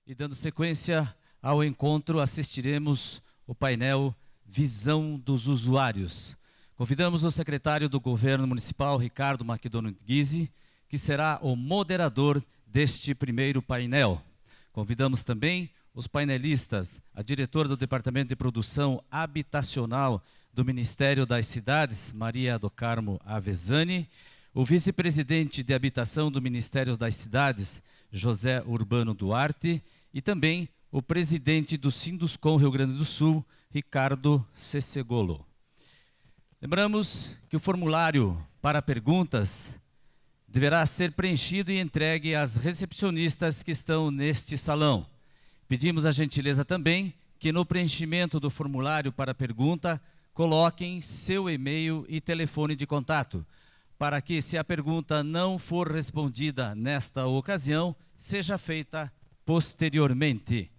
E dando sequência ao encontro, assistiremos o painel Visão dos Usuários. Convidamos o secretário do Governo Municipal, Ricardo Macedônio Guise, que será o moderador deste primeiro painel. Convidamos também os painelistas, a diretora do Departamento de Produção Habitacional do Ministério das Cidades, Maria do Carmo Avezzani, o vice-presidente de Habitação do Ministério das Cidades, José Urbano Duarte, e também o presidente do Sinduscom Rio Grande do Sul, Ricardo Cessegolo. Lembramos que o formulário para perguntas deverá ser preenchido e entregue às recepcionistas que estão neste salão. Pedimos a gentileza também que no preenchimento do formulário para pergunta coloquem seu e-mail e telefone de contato, para que, se a pergunta não for respondida nesta ocasião, seja feita posteriormente.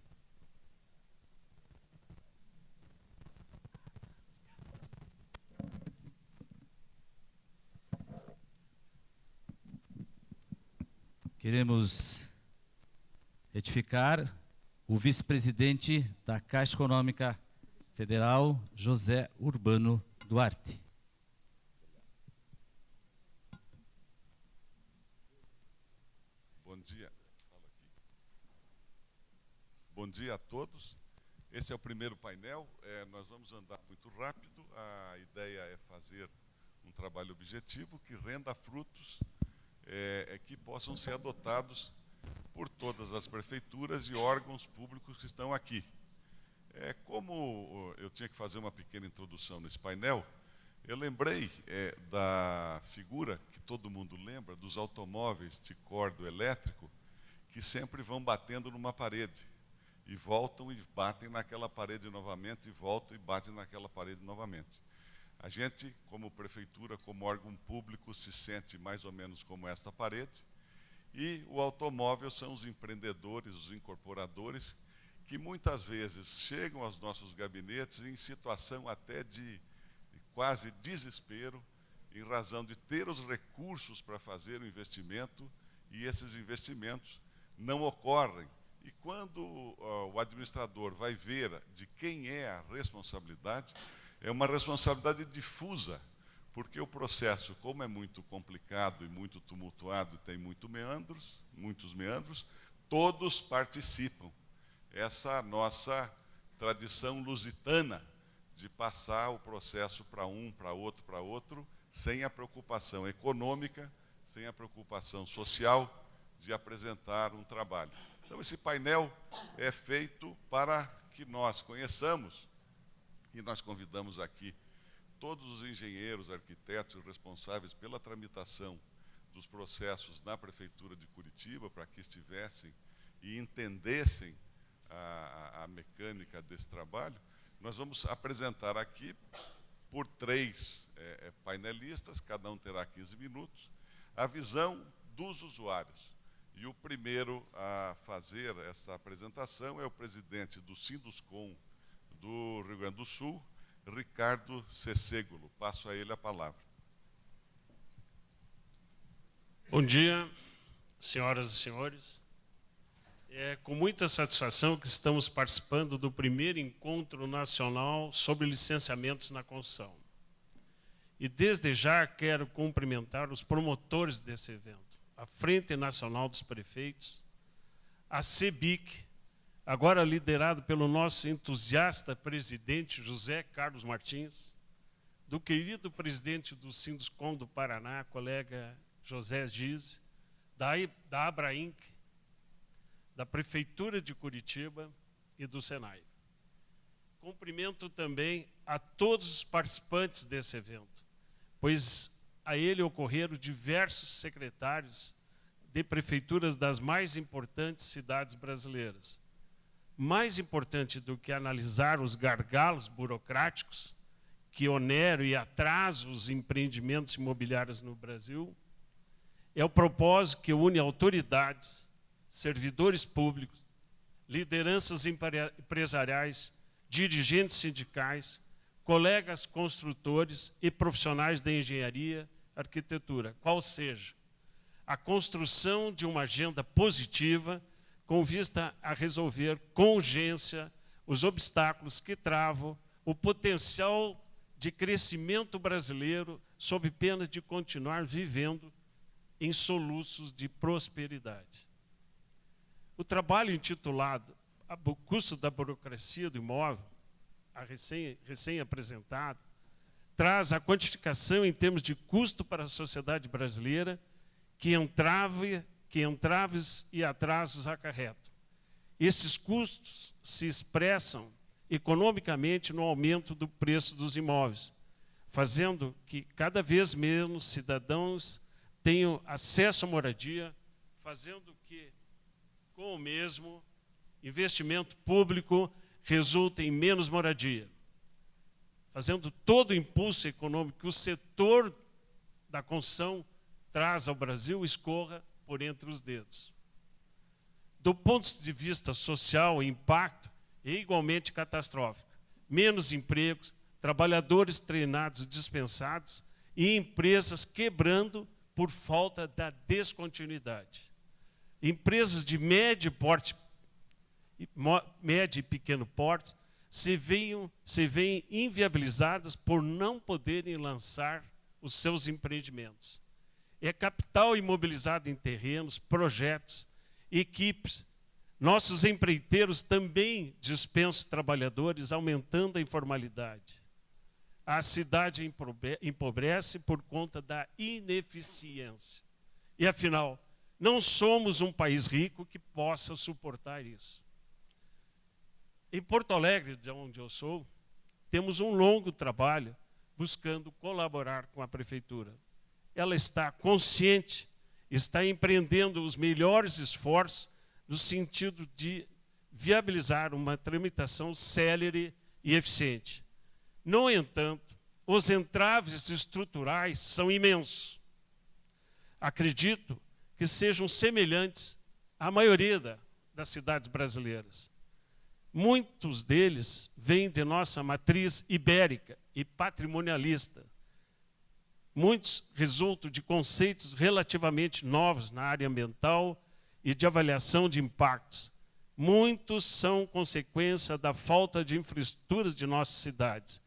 Queremos retificar o vice-presidente da Caixa Econômica Federal, José Urbano Duarte. Bom dia. Bom dia a todos. Esse é o primeiro painel. Nós vamos andar muito rápido. A ideia é fazer um trabalho objetivo que renda frutos que possam ser adotados por todas as prefeituras e órgãos públicos que estão aqui. Como eu tinha que fazer uma pequena introdução nesse painel, eu lembrei da figura que todo mundo lembra, dos automóveis de cordo elétrico, que sempre vão batendo numa parede, e voltam e batem naquela parede novamente, e voltam e batem naquela parede novamente. A gente, como prefeitura, como órgão público, se sente mais ou menos como esta parede, e o automóvel são os empreendedores, os incorporadores, que muitas vezes chegam aos nossos gabinetes em situação até de quase desespero, em razão de ter os recursos para fazer o investimento, e esses investimentos não ocorrem. E quando o administrador vai ver de quem é a responsabilidade, é uma responsabilidade difusa, porque o processo, como é muito complicado e muito tumultuado, tem muitos meandros, todos participam. Essa nossa tradição lusitana de passar o processo para um, para outro, sem a preocupação econômica, sem a preocupação social de apresentar um trabalho. Então, esse painel é feito para que nós conheçamos, e nós convidamos aqui todos os engenheiros, arquitetos responsáveis pela tramitação dos processos na Prefeitura de Curitiba, para que estivessem e entendessem a mecânica desse trabalho. Nós vamos apresentar aqui por 3 painelistas, cada um terá 15 minutos, a visão dos usuários. E o primeiro a fazer essa apresentação é o presidente do Sinduscom do Rio Grande do Sul, Ricardo Cessegolo. Passo a ele a palavra. Bom dia, senhoras e senhores. É com muita satisfação que estamos participando do primeiro encontro nacional sobre licenciamentos na construção. E desde já quero cumprimentar os promotores desse evento, a Frente Nacional dos Prefeitos, a CEBIC, agora liderado pelo nosso entusiasta presidente José Carlos Martins, do querido presidente do Sinduscom do Paraná, colega José Giz, da Abrainc, da Prefeitura de Curitiba e do Senai. Cumprimento também a todos os participantes desse evento, pois a ele ocorreram diversos secretários de prefeituras das mais importantes cidades brasileiras. Mais importante do que analisar os gargalos burocráticos que oneram e atrasam os empreendimentos imobiliários no Brasil, é o propósito que une autoridades, servidores públicos, lideranças empresariais, dirigentes sindicais, colegas construtores e profissionais da engenharia, arquitetura, qual seja a construção de uma agenda positiva com vista a resolver com urgência os obstáculos que travam o potencial de crescimento brasileiro, sob pena de continuar vivendo em soluços de prosperidade. O trabalho intitulado O Custo da Burocracia do Imóvel, recém-apresentado, traz a quantificação em termos de custo para a sociedade brasileira que entraves e atrasos acarretam. Esses custos se expressam economicamente no aumento do preço dos imóveis, fazendo que cada vez menos cidadãos tenham acesso à moradia, fazendo que, com o mesmo investimento público, resulte em menos moradia, fazendo todo o impulso econômico que o setor da construção traz ao Brasil escorra por entre os dedos. Do ponto de vista social, o impacto é igualmente catastrófico. Menos empregos, trabalhadores treinados dispensados e empresas quebrando por falta da descontinuidade. Empresas de médio e pequeno porte se veem inviabilizadas por não poderem lançar os seus empreendimentos. É capital imobilizado em terrenos, projetos, equipes. Nossos empreiteiros também dispensam trabalhadores, aumentando a informalidade. A cidade empobrece por conta da ineficiência. E, afinal, não somos um país rico que possa suportar isso. Em Porto Alegre, de onde eu sou, temos um longo trabalho buscando colaborar com a prefeitura. Ela está consciente, está empreendendo os melhores esforços no sentido de viabilizar uma tramitação célere e eficiente. No entanto, os entraves estruturais são imensos. Acredito que sejam semelhantes à maioria das cidades brasileiras. Muitos deles vêm de nossa matriz ibérica e patrimonialista. Muitos resultam de conceitos relativamente novos na área ambiental e de avaliação de impactos. Muitos são consequência da falta de infraestruturas de nossas cidades,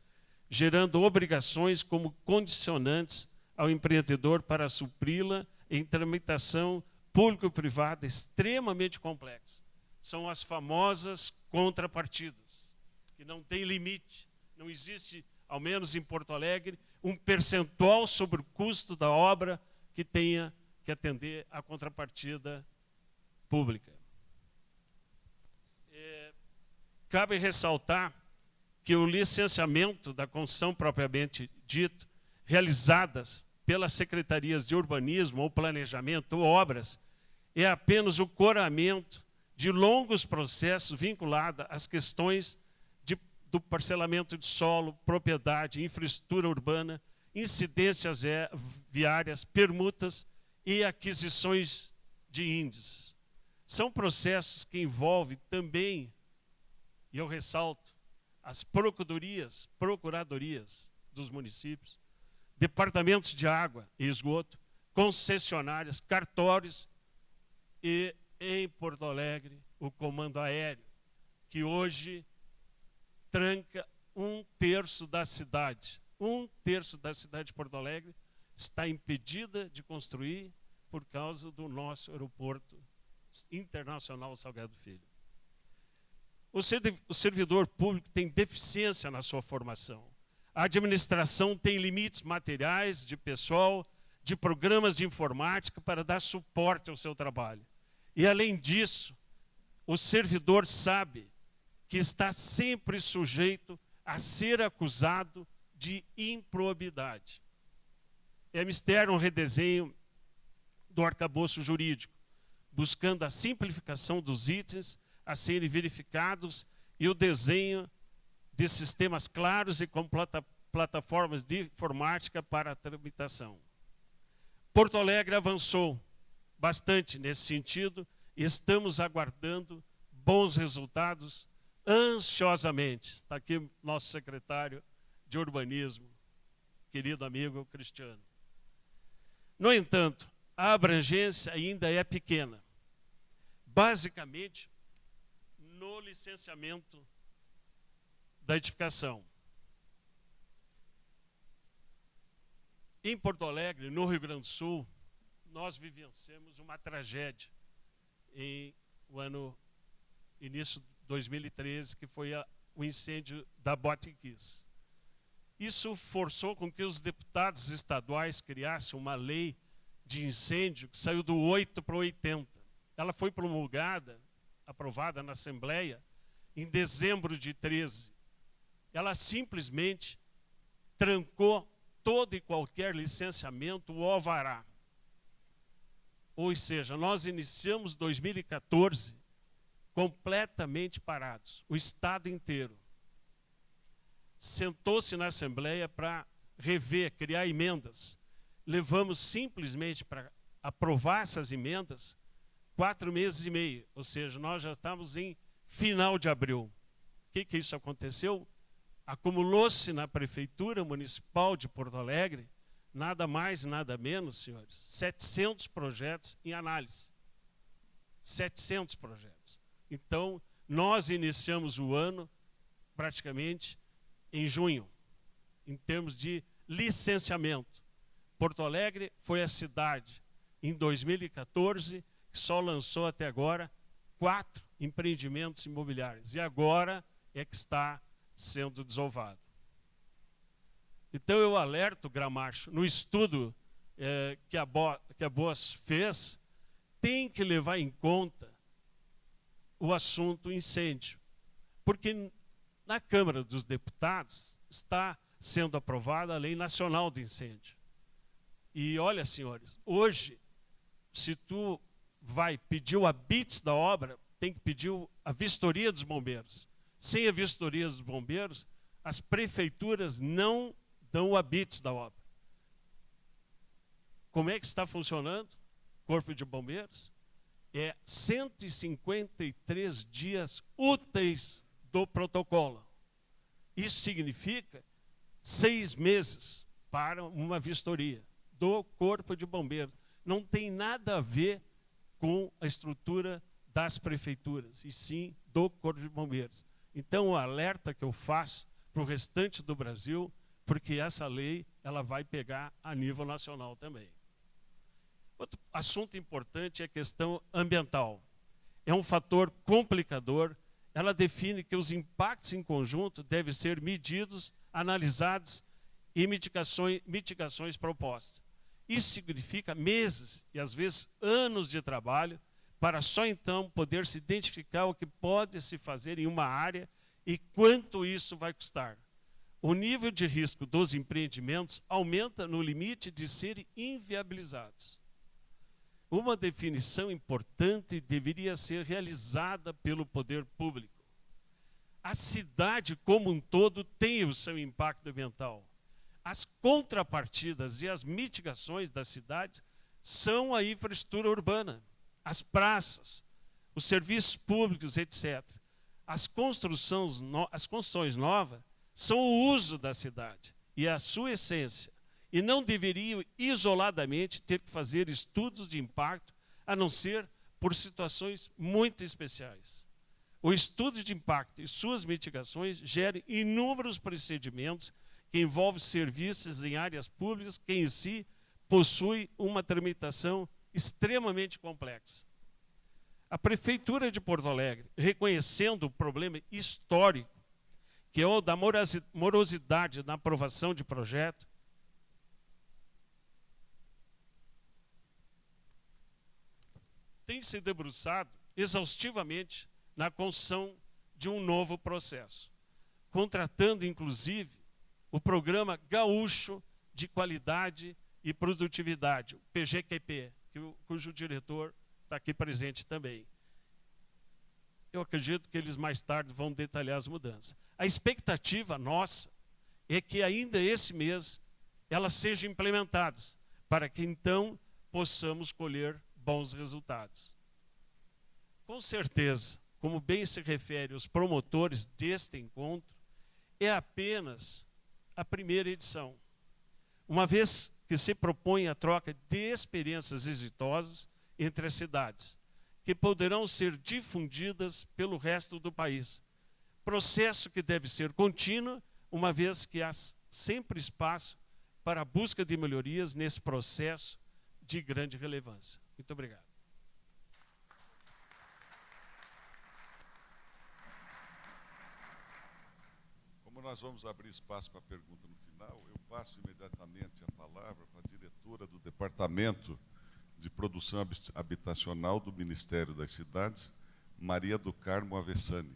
gerando obrigações como condicionantes ao empreendedor para supri-la em tramitação público-privada extremamente complexa. São as famosas contrapartidas, que não tem limite. Não existe, ao menos em Porto Alegre, um percentual sobre o custo da obra que tenha que atender à contrapartida pública. Cabe ressaltar que o licenciamento da construção propriamente dito, realizadas pelas secretarias de urbanismo ou planejamento ou obras, é apenas o coramento de longos processos vinculados às questões do parcelamento de solo, propriedade, infraestrutura urbana, incidências viárias, permutas e aquisições de índices. São processos que envolvem também, e eu ressalto, as procuradorias dos municípios, departamentos de água e esgoto, concessionárias, cartórios e, em Porto Alegre, o comando aéreo, que hoje tranca 1/3 da cidade. 1/3 da cidade de Porto Alegre está impedida de construir por causa do nosso aeroporto internacional Salgado Filho. O servidor público tem deficiência na sua formação. A administração tem limites materiais, de pessoal, de programas de informática para dar suporte ao seu trabalho. E, além disso, o servidor sabe que está sempre sujeito a ser acusado de improbidade. É mistério um redesenho do arcabouço jurídico, buscando a simplificação dos itens a serem verificados e o desenho de sistemas claros e com plataformas de informática para a tramitação. Porto Alegre avançou bastante nesse sentido e estamos aguardando bons resultados ansiosamente. Está aqui nosso secretário de urbanismo, querido amigo Cristiano. No entanto, a abrangência ainda é pequena. basicamente no licenciamento da edificação. Em Porto Alegre, no Rio Grande do Sul, nós vivenciamos uma tragédia em início de 2013, que foi o incêndio da Botiquis. Isso forçou com que os deputados estaduais criassem uma lei de incêndio que saiu do 8 para o 80. Ela foi promulgada, aprovada na Assembleia, em dezembro de 13. Ela simplesmente trancou todo e qualquer licenciamento ou alvará. Ou seja, nós iniciamos 2014 completamente parados, o Estado inteiro. Sentou-se na Assembleia para rever, criar emendas. Levamos simplesmente para aprovar essas emendas 4 meses e meio, ou seja, nós já estamos em final de abril. O que isso aconteceu? Acumulou-se na Prefeitura Municipal de Porto Alegre, nada mais, nada menos, senhores, 700 projetos em análise. 700 projetos. Então, nós iniciamos o ano praticamente em junho, em termos de licenciamento. Porto Alegre foi a cidade, em 2014, que só lançou até agora 4 empreendimentos imobiliários. E agora é que está sendo desovado. Então eu alerto, Gramacho, no estudo que a BOAS fez, tem que levar em conta o assunto incêndio. Porque na Câmara dos Deputados está sendo aprovada a Lei Nacional de Incêndio. E olha, senhores, hoje, se tu vai pedir o habite da obra, tem que pedir a vistoria dos bombeiros. Sem a vistoria dos bombeiros, as prefeituras não dão o habite da obra. Como é que está funcionando? Corpo de Bombeiros? É 153 dias úteis do protocolo. Isso significa 6 meses para uma vistoria do Corpo de Bombeiros. Não tem nada a ver com a estrutura das prefeituras, e sim do Corpo de Bombeiros. Então, o alerta que eu faço para o restante do Brasil, porque essa lei ela vai pegar a nível nacional também. Outro assunto importante é a questão ambiental. É um fator complicador. Ela define que os impactos em conjunto devem ser medidos, analisados e mitigações propostas. Isso significa meses e às vezes anos de trabalho para só então poder se identificar o que pode se fazer em uma área e quanto isso vai custar. O nível de risco dos empreendimentos aumenta no limite de serem inviabilizados. Uma definição importante deveria ser realizada pelo poder público. A cidade como um todo tem o seu impacto ambiental. As contrapartidas e as mitigações das cidades são a infraestrutura urbana, as praças, os serviços públicos, etc. As construções novas são o uso da cidade e a sua essência, e não deveriam isoladamente ter que fazer estudos de impacto, a não ser por situações muito especiais. O estudo de impacto e suas mitigações geram inúmeros procedimentos que envolvem serviços em áreas públicas que em si possuem uma tramitação extremamente complexa. A Prefeitura de Porto Alegre, reconhecendo o problema histórico, que é o da morosidade na aprovação de projeto, tem se debruçado exaustivamente na construção de um novo processo, contratando, inclusive, o Programa Gaúcho de Qualidade e Produtividade, o PGQP, cujo diretor está aqui presente também. Eu acredito que eles mais tarde vão detalhar as mudanças. A expectativa nossa é que ainda esse mês elas sejam implementadas, para que então possamos colher bons resultados. Com certeza, como bem se refere os promotores deste encontro, é apenas a primeira edição, uma vez que se propõe a troca de experiências exitosas entre as cidades, que poderão ser difundidas pelo resto do país. Processo que deve ser contínuo, uma vez que há sempre espaço para a busca de melhorias nesse processo de grande relevância. Muito obrigado. Como nós vamos abrir espaço para a pergunta no final, eu passo imediatamente a palavra para a diretora do Departamento de Produção Habitacional do Ministério das Cidades, Maria do Carmo Avessani.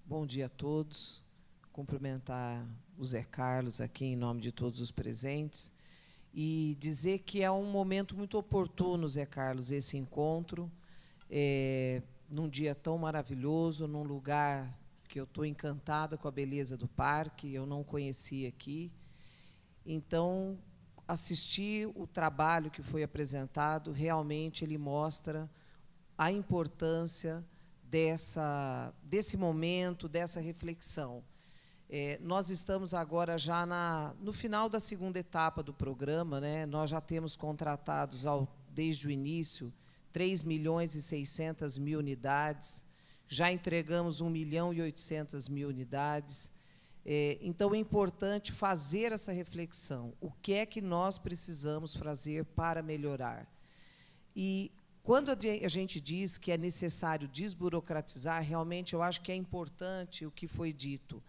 Bom dia a todos. Cumprimentar o Zé Carlos aqui em nome de todos os presentes e dizer que é um momento muito oportuno, Zé Carlos, esse encontro, num dia tão maravilhoso, num lugar que eu estou encantada com a beleza do parque, eu não conhecia aqui. Então, assistir o trabalho que foi apresentado, realmente ele mostra a importância desse momento, dessa reflexão. Nós estamos agora já no final da segunda etapa do programa, né? Nós já temos contratados, desde o início, 3.600.000 unidades, já entregamos 1.800.000 unidades. Então, é importante fazer essa reflexão. O que é que nós precisamos fazer para melhorar? E, quando a gente diz que é necessário desburocratizar, realmente eu acho que é importante o que foi dito.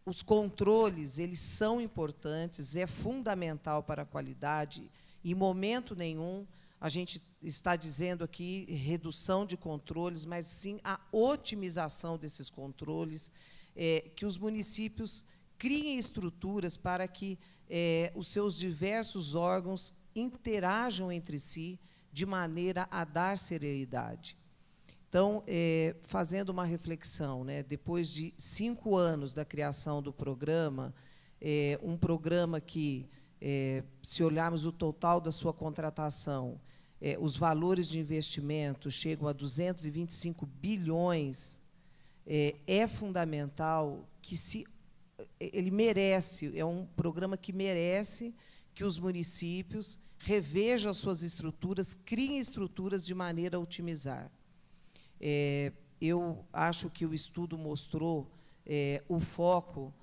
Os controles, eles são importantes, é fundamental para a qualidade. Em momento nenhum, a gente está dizendo aqui redução de controles, mas sim a otimização desses controles, que os municípios criem estruturas para que os seus diversos órgãos interajam entre si de maneira a dar celeridade. Então, fazendo uma reflexão, né, depois de 5 anos da criação do programa, um programa que, se olharmos o total da sua contratação, os valores de investimento chegam a 225 bilhões, é fundamental que ele merece, é um programa que merece que os municípios revejam as suas estruturas, criem estruturas de maneira a otimizar. Eu acho que o estudo mostrou o foco,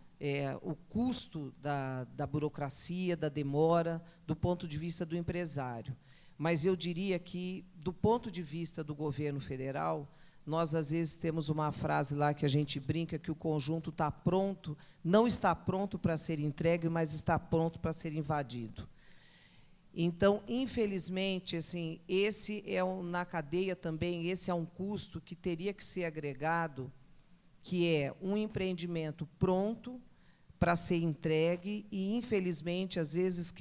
o custo da burocracia, da demora, do ponto de vista do empresário. Mas eu diria que, do ponto de vista do governo federal, nós, às vezes, temos uma frase lá que a gente brinca que o conjunto está pronto, não está pronto para ser entregue, mas está pronto para ser invadido. Então, infelizmente, assim, esse na cadeia também, esse é um custo que teria que ser agregado, que é um empreendimento pronto para ser entregue e, infelizmente, às vezes,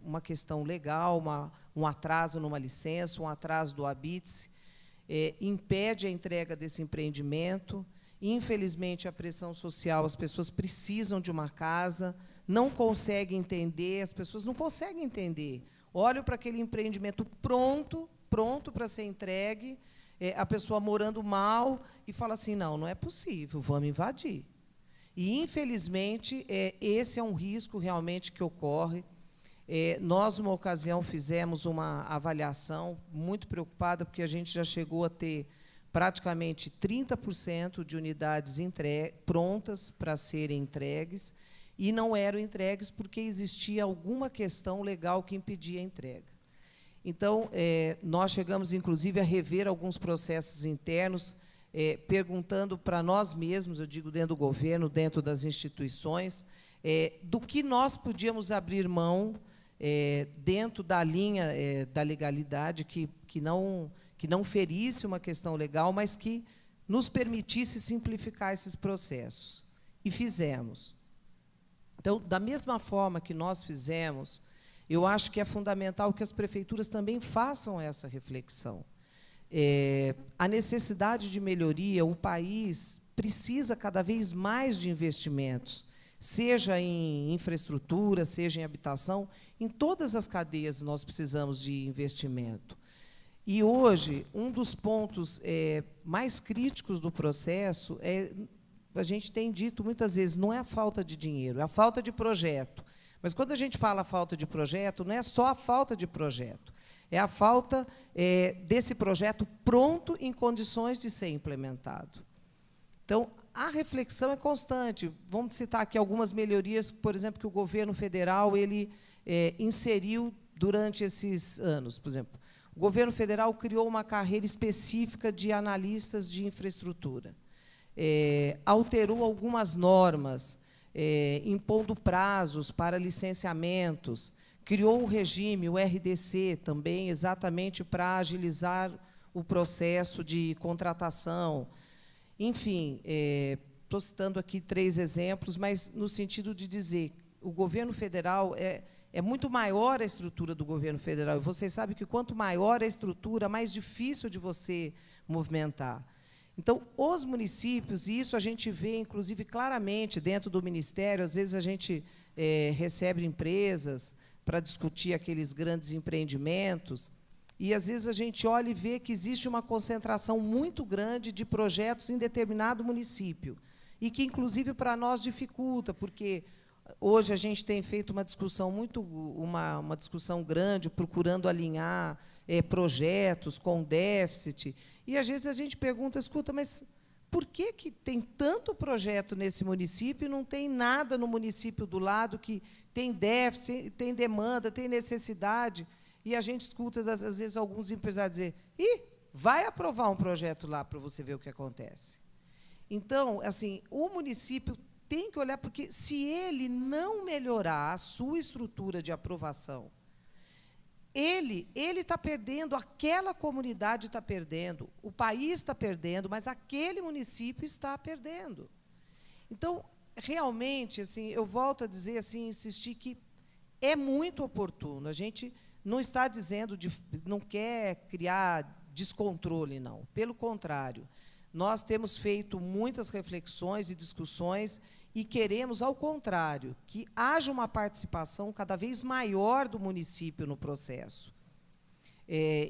uma questão legal, um atraso numa licença, um atraso do habite-se, impede a entrega desse empreendimento. Infelizmente, a pressão social, as pessoas precisam de uma casa, não conseguem entender, as pessoas não conseguem entender. Olham para aquele empreendimento pronto para ser entregue, a pessoa morando mal, e fala assim, não é possível, vamos invadir. E, infelizmente, esse é um risco realmente que ocorre. Nós, numa ocasião, fizemos uma avaliação muito preocupada, porque a gente já chegou a ter praticamente 30% de unidades prontas para serem entregues, e não eram entregues porque existia alguma questão legal que impedia a entrega. Então, nós chegamos, inclusive, a rever alguns processos internos, perguntando para nós mesmos, eu digo dentro do governo, dentro das instituições, do que nós podíamos abrir mão dentro da linha da legalidade, que não ferisse uma questão legal, mas que nos permitisse simplificar esses processos. E fizemos. Então, da mesma forma que nós fizemos, eu acho que é fundamental que as prefeituras também façam essa reflexão. A necessidade de melhoria, o país precisa cada vez mais de investimentos, seja em infraestrutura, seja em habitação, em todas as cadeias nós precisamos de investimento. E, hoje, um dos pontos mais críticos do processo a gente tem dito muitas vezes, não é a falta de dinheiro, é a falta de projeto. Mas, quando a gente fala falta de projeto, não é só a falta de projeto, é a falta desse projeto pronto em condições de ser implementado. Então, a reflexão é constante. Vamos citar aqui algumas melhorias, por exemplo, que o governo federal inseriu durante esses anos. Por exemplo, o governo federal criou uma carreira específica de analistas de infraestrutura, alterou algumas normas, impondo prazos para licenciamentos, criou um regime, o RDC, também, exatamente para agilizar o processo de contratação. Enfim, estou citando aqui 3 exemplos, mas no sentido de dizer que o governo federal é muito maior a estrutura do governo federal. E vocês sabem que, quanto maior a estrutura, mais difícil de você movimentar. Então, os municípios, e isso a gente vê, inclusive, claramente dentro do Ministério, às vezes a gente recebe empresas para discutir aqueles grandes empreendimentos, e, às vezes, a gente olha e vê que existe uma concentração muito grande de projetos em determinado município, e que, inclusive, para nós dificulta, porque hoje a gente tem feito uma discussão uma discussão grande, procurando alinhar projetos com déficit, e, às vezes, a gente pergunta, escuta, mas por que tem tanto projeto nesse município e não tem nada no município do lado que tem déficit, tem demanda, tem necessidade? E a gente escuta, às vezes, alguns empresários dizer: vai aprovar um projeto lá para você ver o que acontece. Então, assim, o município tem que olhar, porque, se ele não melhorar a sua estrutura de aprovação, ele está perdendo, aquela comunidade está perdendo, o país está perdendo, mas aquele município está perdendo. Então, realmente, assim, eu volto a dizer, assim, insistir que é muito oportuno. A gente não está dizendo, não quer criar descontrole, não. Pelo contrário, nós temos feito muitas reflexões e discussões e queremos, ao contrário, que haja uma participação cada vez maior do município no processo.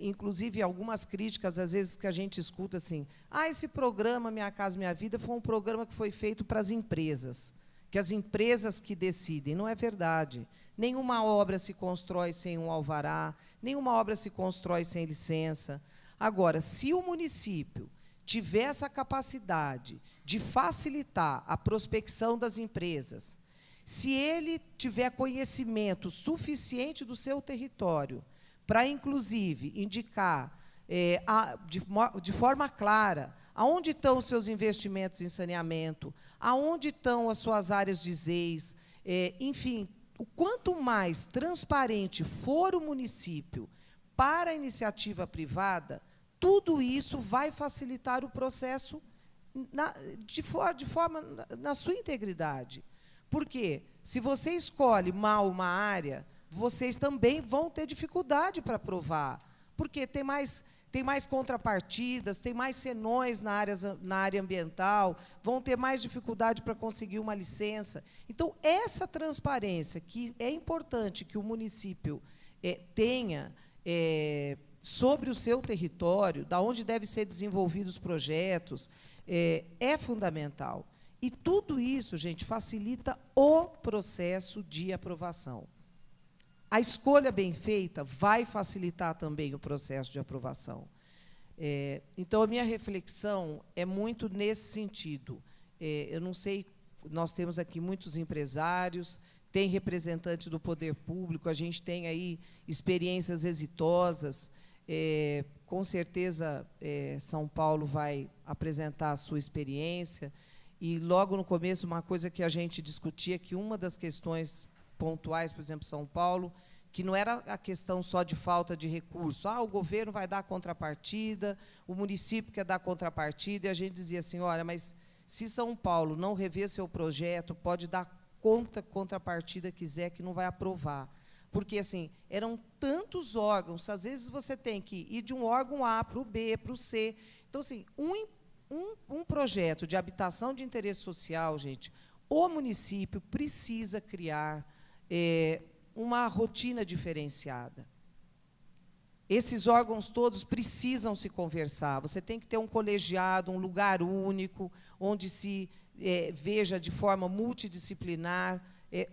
Inclusive, algumas críticas, às vezes, que a gente escuta assim: esse programa Minha Casa Minha Vida foi um programa que foi feito para as empresas, que as empresas que decidem. Não é verdade. Nenhuma obra se constrói sem um alvará, nenhuma obra se constrói sem licença. Agora, se o município tiver essa capacidade de facilitar a prospecção das empresas, se ele tiver conhecimento suficiente do seu território para, inclusive, indicar de forma clara aonde estão os seus investimentos em saneamento, aonde estão as suas áreas de ZEIS, enfim, o quanto mais transparente for o município para a iniciativa privada, tudo isso vai facilitar o processo na sua integridade. Por quê? Se você escolhe mal uma área, vocês também vão ter dificuldade para aprovar, porque tem mais contrapartidas, tem mais senões na área ambiental, vão ter mais dificuldade para conseguir uma licença. Então, essa transparência, que é importante que o município tenha sobre o seu território, da onde devem ser desenvolvidos os projetos, é fundamental. E tudo isso, gente, facilita o processo de aprovação. A escolha bem feita vai facilitar também o processo de aprovação. Então, a minha reflexão é muito nesse sentido. Eu não sei, nós temos aqui muitos empresários, tem representantes do poder público, a gente tem aí experiências exitosas. Com certeza, São Paulo vai apresentar a sua experiência. E, logo no começo, uma coisa que a gente discutia, que uma das questões pontuais, por exemplo, São Paulo, que não era a questão só de falta de recurso. O governo vai dar contrapartida, o município quer dar contrapartida, e a gente dizia assim: olha, mas se São Paulo não rever seu projeto, pode dar contrapartida quiser, que não vai aprovar. Porque, assim, eram tantos órgãos, às vezes você tem que ir de um órgão A para o B, para o C. Então, assim, um projeto de habitação de interesse social, gente, o município precisa criar uma rotina diferenciada. Esses órgãos todos precisam se conversar. Você tem que ter um colegiado, um lugar único, onde se veja de forma multidisciplinar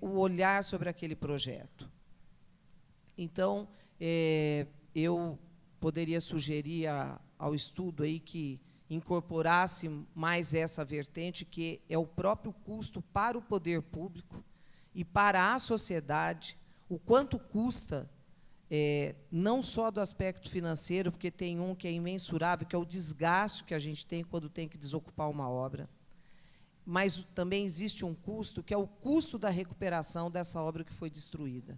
o olhar sobre aquele projeto. Então, eu poderia sugerir ao estudo aí que incorporasse mais essa vertente, que é o próprio custo para o poder público e para a sociedade, o quanto custa, não só do aspecto financeiro, porque tem um que é imensurável, que é o desgaste que a gente tem quando tem que desocupar uma obra, mas também existe um custo, que é o custo da recuperação dessa obra que foi destruída.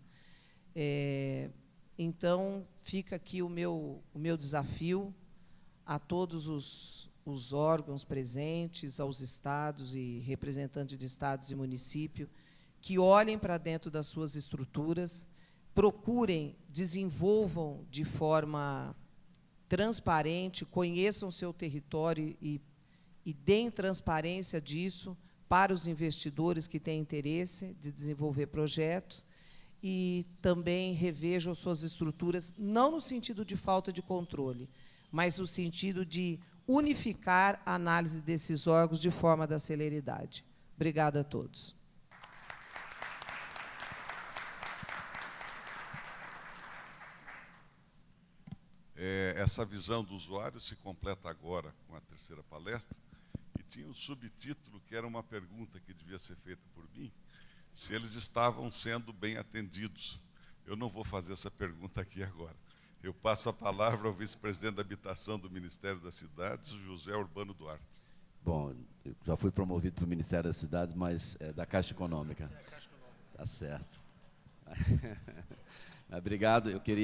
Então, fica aqui o meu desafio a todos os órgãos presentes, aos estados e representantes de estados e municípios, que olhem para dentro das suas estruturas, procurem, desenvolvam de forma transparente, conheçam o seu território e deem transparência disso para os investidores que têm interesse de desenvolver projetos, e também revejam suas estruturas, não no sentido de falta de controle, mas no sentido de unificar a análise desses órgãos de forma da celeridade. Obrigada a todos. Essa visão do usuário se completa agora com a terceira palestra, e tinha um subtítulo que era uma pergunta que devia ser feita por mim, se eles estavam sendo bem atendidos. Eu não vou fazer essa pergunta aqui agora. Eu passo a palavra ao vice-presidente da Habitação do Ministério das Cidades, José Urbano Duarte. Bom, eu já fui promovido para o Ministério das Cidades, mas é da Caixa Econômica. Tá certo. Obrigado. Eu quero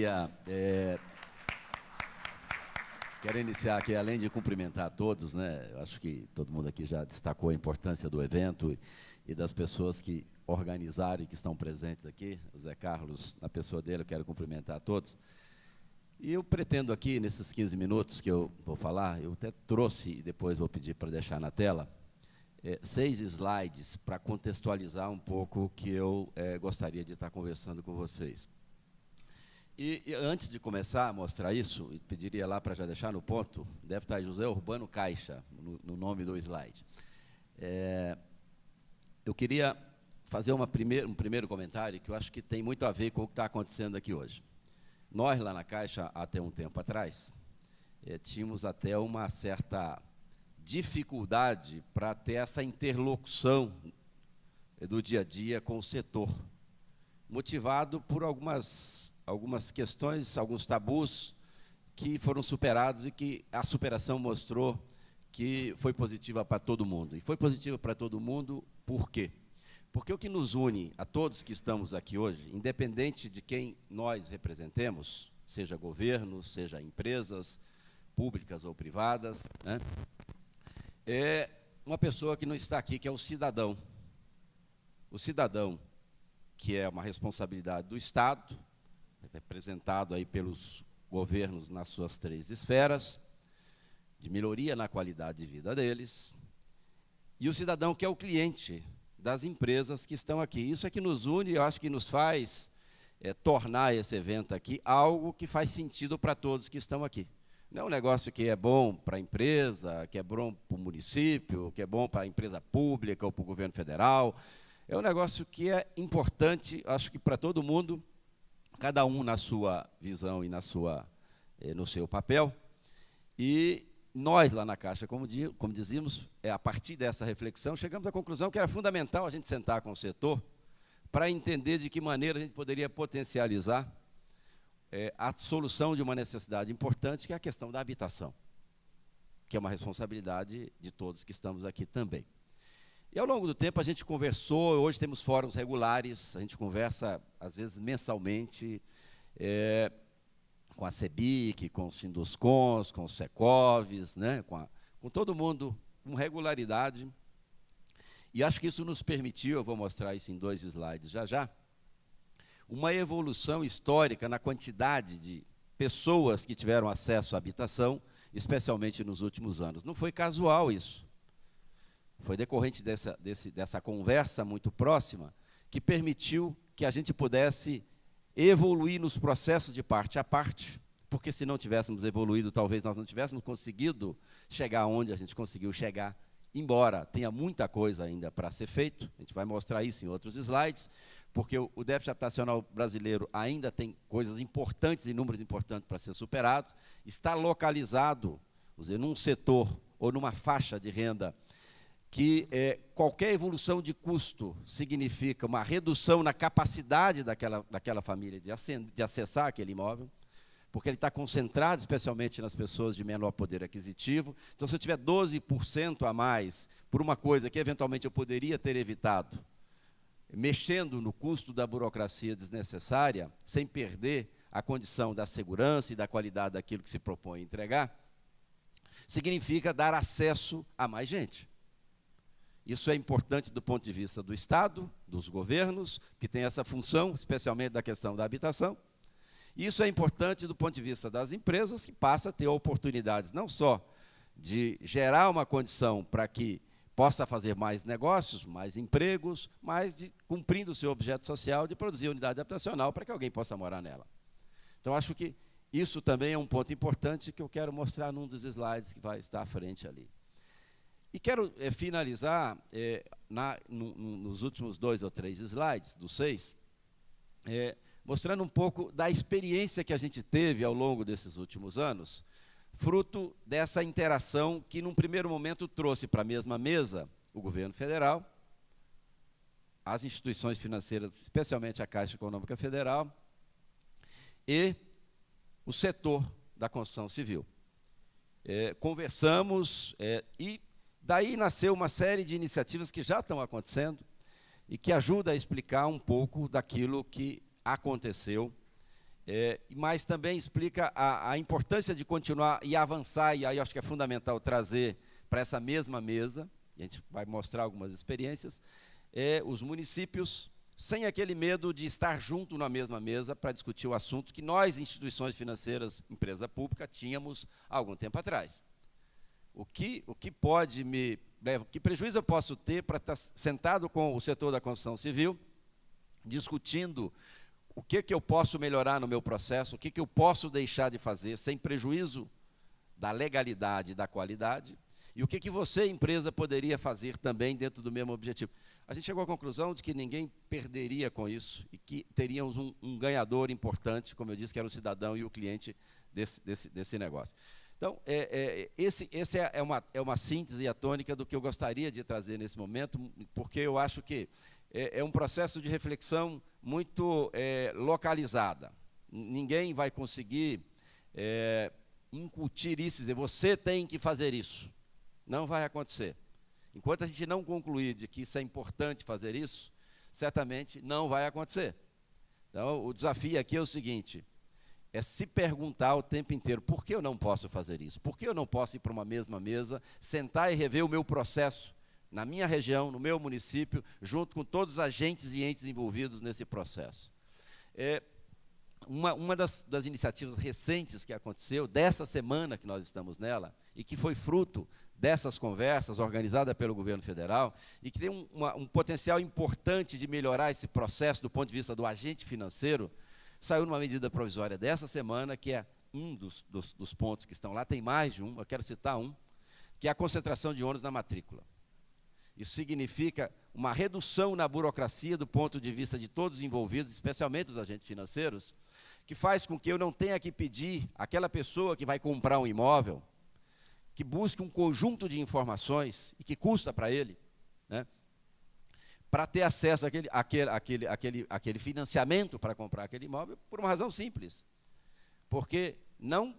iniciar aqui, além de cumprimentar a todos, né? Eu acho que todo mundo aqui já destacou a importância do evento e das pessoas que organizaram e que estão presentes aqui. O Zé Carlos, na pessoa dele, eu quero cumprimentar a todos. E eu pretendo aqui, nesses 15 minutos que eu vou falar, eu até trouxe, e depois vou pedir para deixar na tela, 6 slides para contextualizar um pouco o que eu gostaria de estar conversando com vocês. E antes de começar a mostrar isso, eu pediria lá para já deixar no ponto, deve estar José Urbano Caixa, no nome do slide. Eu queria fazer um primeiro comentário que eu acho que tem muito a ver com o que está acontecendo aqui hoje. Nós, lá na Caixa, até um tempo atrás, tínhamos até uma certa dificuldade para ter essa interlocução do dia a dia com o setor, motivado por algumas questões, alguns tabus que foram superados e que a superação mostrou que foi positiva para todo mundo. E foi positiva para todo mundo por quê? Porque o que nos une a todos que estamos aqui hoje, independente de quem nós representemos, seja governo, seja empresas públicas ou privadas, né, é uma pessoa que não está aqui, que é o cidadão. O cidadão, que é uma responsabilidade do Estado, representado aí pelos governos nas suas 3 esferas, de melhoria na qualidade de vida deles, e o cidadão que é o cliente das empresas que estão aqui. Isso é que nos une, eu acho que nos faz tornar esse evento aqui algo que faz sentido para todos que estão aqui. Não é um negócio que é bom para a empresa, que é bom para o município, que é bom para a empresa pública ou para o governo federal. É um negócio que é importante, acho que para todo mundo, cada um na sua visão e no seu papel. E nós, lá na Caixa, como dizíamos, a partir dessa reflexão, chegamos à conclusão que era fundamental a gente sentar com o setor para entender de que maneira a gente poderia potencializar a solução de uma necessidade importante, que é a questão da habitação, que é uma responsabilidade de todos que estamos aqui também. E, ao longo do tempo, a gente conversou, hoje temos fóruns regulares, a gente conversa, às vezes, mensalmente, com a CEBIC, com os Sinduscons, com os Secovs, né, com todo mundo, com regularidade. E acho que isso nos permitiu, eu vou mostrar isso em 2 slides já, uma evolução histórica na quantidade de pessoas que tiveram acesso à habitação, especialmente nos últimos anos. Não foi casual isso. Foi decorrente dessa conversa muito próxima que permitiu que a gente pudesse evoluir nos processos de parte a parte, porque se não tivéssemos evoluído, talvez nós não tivéssemos conseguido chegar onde a gente conseguiu chegar embora tenha muita coisa ainda para ser feito, a gente vai mostrar isso em outros slides, porque o déficit habitacional brasileiro ainda tem coisas importantes e números importantes para ser superados, está localizado, vamos dizer, num setor ou numa faixa de renda que qualquer evolução de custo significa uma redução na capacidade daquela família de acessar aquele imóvel, porque ele está concentrado especialmente nas pessoas de menor poder aquisitivo. Então, se eu tiver 12% a mais por uma coisa que, eventualmente, eu poderia ter evitado, mexendo no custo da burocracia desnecessária, sem perder a condição da segurança e da qualidade daquilo que se propõe entregar, significa dar acesso a mais gente. Isso é importante do ponto de vista do Estado, dos governos, que tem essa função, especialmente da questão da habitação. Isso é importante do ponto de vista das empresas, que passa a ter oportunidades não só de gerar uma condição para que possa fazer mais negócios, mais empregos, mas de, cumprindo o seu objeto social, de produzir unidade habitacional para que alguém possa morar nela. Então, acho que isso também é um ponto importante que eu quero mostrar num dos slides que vai estar à frente ali. E quero finalizar, nos últimos 2 ou 3 slides, dos 6, mostrando um pouco da experiência que a gente teve ao longo desses últimos anos, fruto dessa interação que, num primeiro momento, trouxe para a mesma mesa o governo federal, as instituições financeiras, especialmente a Caixa Econômica Federal, e o setor da construção civil. Conversamos e daí nasceu uma série de iniciativas que já estão acontecendo e que ajudam a explicar um pouco daquilo que aconteceu, mas também explica a importância de continuar e avançar, e aí eu acho que é fundamental trazer para essa mesma mesa, e a gente vai mostrar algumas experiências, os municípios, sem aquele medo de estar junto na mesma mesa para discutir o assunto que nós, instituições financeiras, empresa pública, tínhamos há algum tempo atrás. O que prejuízo eu posso ter para estar sentado com o setor da construção civil, discutindo o que eu posso melhorar no meu processo, o que eu posso deixar de fazer, sem prejuízo da legalidade e da qualidade, e o que você, empresa, poderia fazer também dentro do mesmo objetivo. A gente chegou à conclusão de que ninguém perderia com isso, e que teríamos um ganhador importante, como eu disse, que era o cidadão e o cliente desse negócio. Então, esse é uma síntese e a tônica do que eu gostaria de trazer nesse momento, porque eu acho que é um processo de reflexão muito localizada. Ninguém vai conseguir incutir isso, dizer, você tem que fazer isso. Não vai acontecer. Enquanto a gente não concluir de que isso é importante fazer isso, certamente não vai acontecer. Então, o desafio aqui é o seguinte, é se perguntar o tempo inteiro, por que eu não posso fazer isso? Por que eu não posso ir para uma mesma mesa, sentar e rever o meu processo na minha região, no meu município, junto com todos os agentes e entes envolvidos nesse processo? Uma das iniciativas recentes que aconteceu, dessa semana que nós estamos nela, e que foi fruto dessas conversas organizadas pelo governo federal, e que tem um potencial importante de melhorar esse processo do ponto de vista do agente financeiro, saiu numa medida provisória dessa semana, que é um dos pontos que estão lá, tem mais de um, eu quero citar um, que é a concentração de ônus na matrícula. Isso significa uma redução na burocracia do ponto de vista de todos os envolvidos, especialmente os agentes financeiros, que faz com que eu não tenha que pedir àquela pessoa que vai comprar um imóvel, que busque um conjunto de informações e que custa para ele, né, para ter acesso àquele financiamento para comprar aquele imóvel, por uma razão simples. Porque não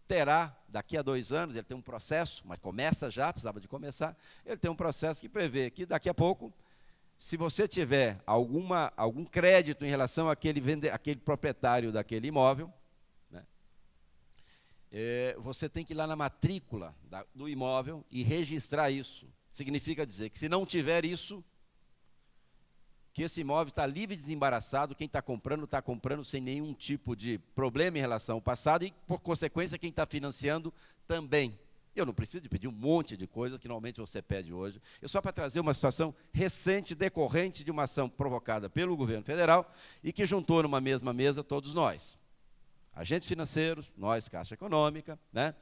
terá, daqui a 2 anos, ele tem um processo, mas começa já, precisava de começar, ele tem um processo que prevê que daqui a pouco, se você tiver algum crédito em relação àquele proprietário daquele imóvel, né, você tem que ir lá na matrícula do imóvel e registrar isso. Significa dizer que se não tiver isso, que esse imóvel está livre e desembaraçado, quem está comprando sem nenhum tipo de problema em relação ao passado e, por consequência, quem está financiando também. Eu não preciso de pedir um monte de coisas que normalmente você pede hoje. É só para trazer uma situação recente, decorrente de uma ação provocada pelo governo federal e que juntou numa mesma mesa todos nós. Agentes financeiros, nós, Caixa Econômica, né?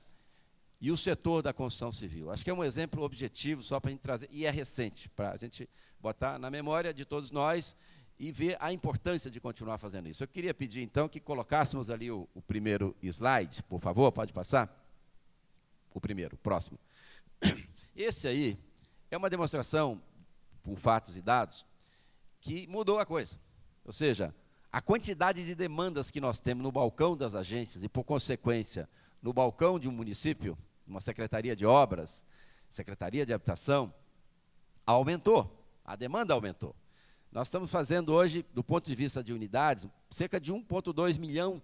e o setor da construção civil. Acho que é um exemplo objetivo só para a gente trazer, e é recente, para a gente botar na memória de todos nós e ver a importância de continuar fazendo isso. Eu queria pedir, então, que colocássemos ali o primeiro slide, por favor, pode passar? O primeiro, o próximo. Esse aí é uma demonstração, com fatos e dados, que mudou a coisa. Ou seja, a quantidade de demandas que nós temos no balcão das agências e, por consequência, no balcão de um município, uma secretaria de obras, secretaria de habitação, aumentou, a demanda aumentou. Nós estamos fazendo hoje, do ponto de vista de unidades, cerca de 1,2 milhão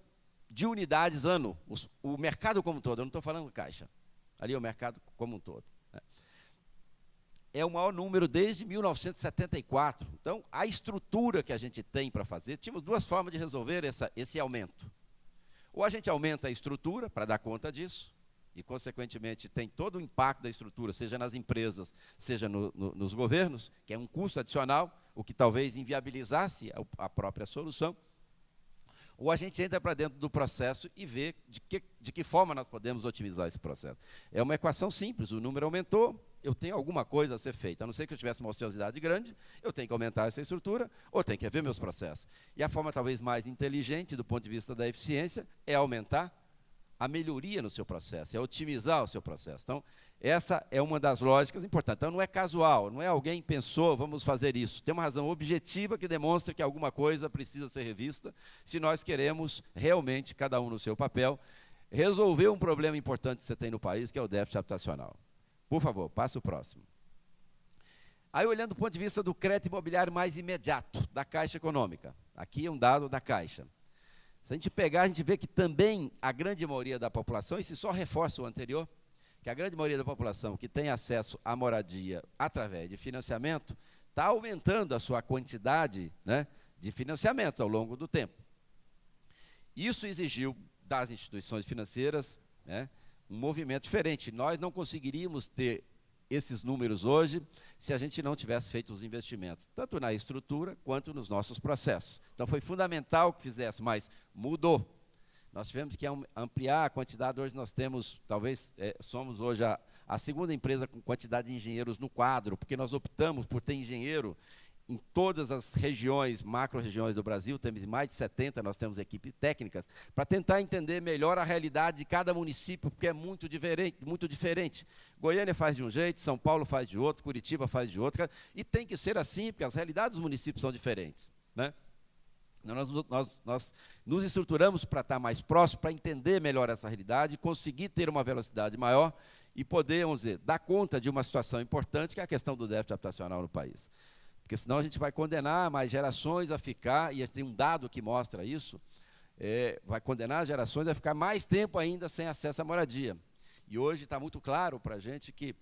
de unidades ano, o mercado como um todo, eu não estou falando Caixa, ali é o mercado como um todo. Né? É o maior número desde 1974. Então, a estrutura que a gente tem para fazer, tínhamos duas formas de resolver esse aumento. Ou a gente aumenta a estrutura para dar conta disso, e, consequentemente, tem todo o impacto da estrutura, seja nas empresas, seja nos governos, que é um custo adicional, o que talvez inviabilizasse a própria solução. Ou a gente entra para dentro do processo e vê de que forma nós podemos otimizar esse processo. É uma equação simples, o número aumentou, eu tenho alguma coisa a ser feita. A não ser que eu tivesse uma ociosidade grande, eu tenho que aumentar essa estrutura, ou tenho que rever meus processos. E a forma talvez mais inteligente, do ponto de vista da eficiência, é aumentar a melhoria no seu processo, é otimizar o seu processo. Então, essa é uma das lógicas importantes. Então, não é casual, não é alguém pensou, vamos fazer isso. Tem uma razão objetiva que demonstra que alguma coisa precisa ser revista, se nós queremos realmente, cada um no seu papel, resolver um problema importante que você tem no país, que é o déficit habitacional. Por favor, passa o próximo. Aí, olhando do ponto de vista do crédito imobiliário mais imediato, da Caixa Econômica. Aqui é um dado da Caixa. Se a gente pegar, a gente vê que também a grande maioria da população, isso só reforça o anterior, que a grande maioria da população que tem acesso à moradia através de financiamento, está aumentando a sua quantidade, né, de financiamentos ao longo do tempo. Isso exigiu das instituições financeiras, né, um movimento diferente. Nós não conseguiríamos ter esses números hoje se a gente não tivesse feito os investimentos, tanto na estrutura quanto nos nossos processos. Então, foi fundamental que fizesse, mas mudou. Nós tivemos que ampliar a quantidade. Hoje nós temos, talvez, somos hoje a segunda empresa com quantidade de engenheiros no quadro, porque nós optamos por ter engenheiro em todas as regiões, macro-regiões do Brasil, temos mais de 70, nós temos equipes técnicas, para tentar entender melhor a realidade de cada município, porque é muito diferente. Goiânia faz de um jeito, São Paulo faz de outro, Curitiba faz de outro, e tem que ser assim, porque as realidades dos municípios são diferentes. Né? Nós nos estruturamos para estar mais próximo, para entender melhor essa realidade, conseguir ter uma velocidade maior e poder, vamos dizer, dar conta de uma situação importante, que é a questão do déficit habitacional no país. Porque senão a gente vai condenar mais gerações a ficar, e tem um dado que mostra isso, vai condenar as gerações a ficar mais tempo ainda sem acesso à moradia. E hoje está muito claro para a gente que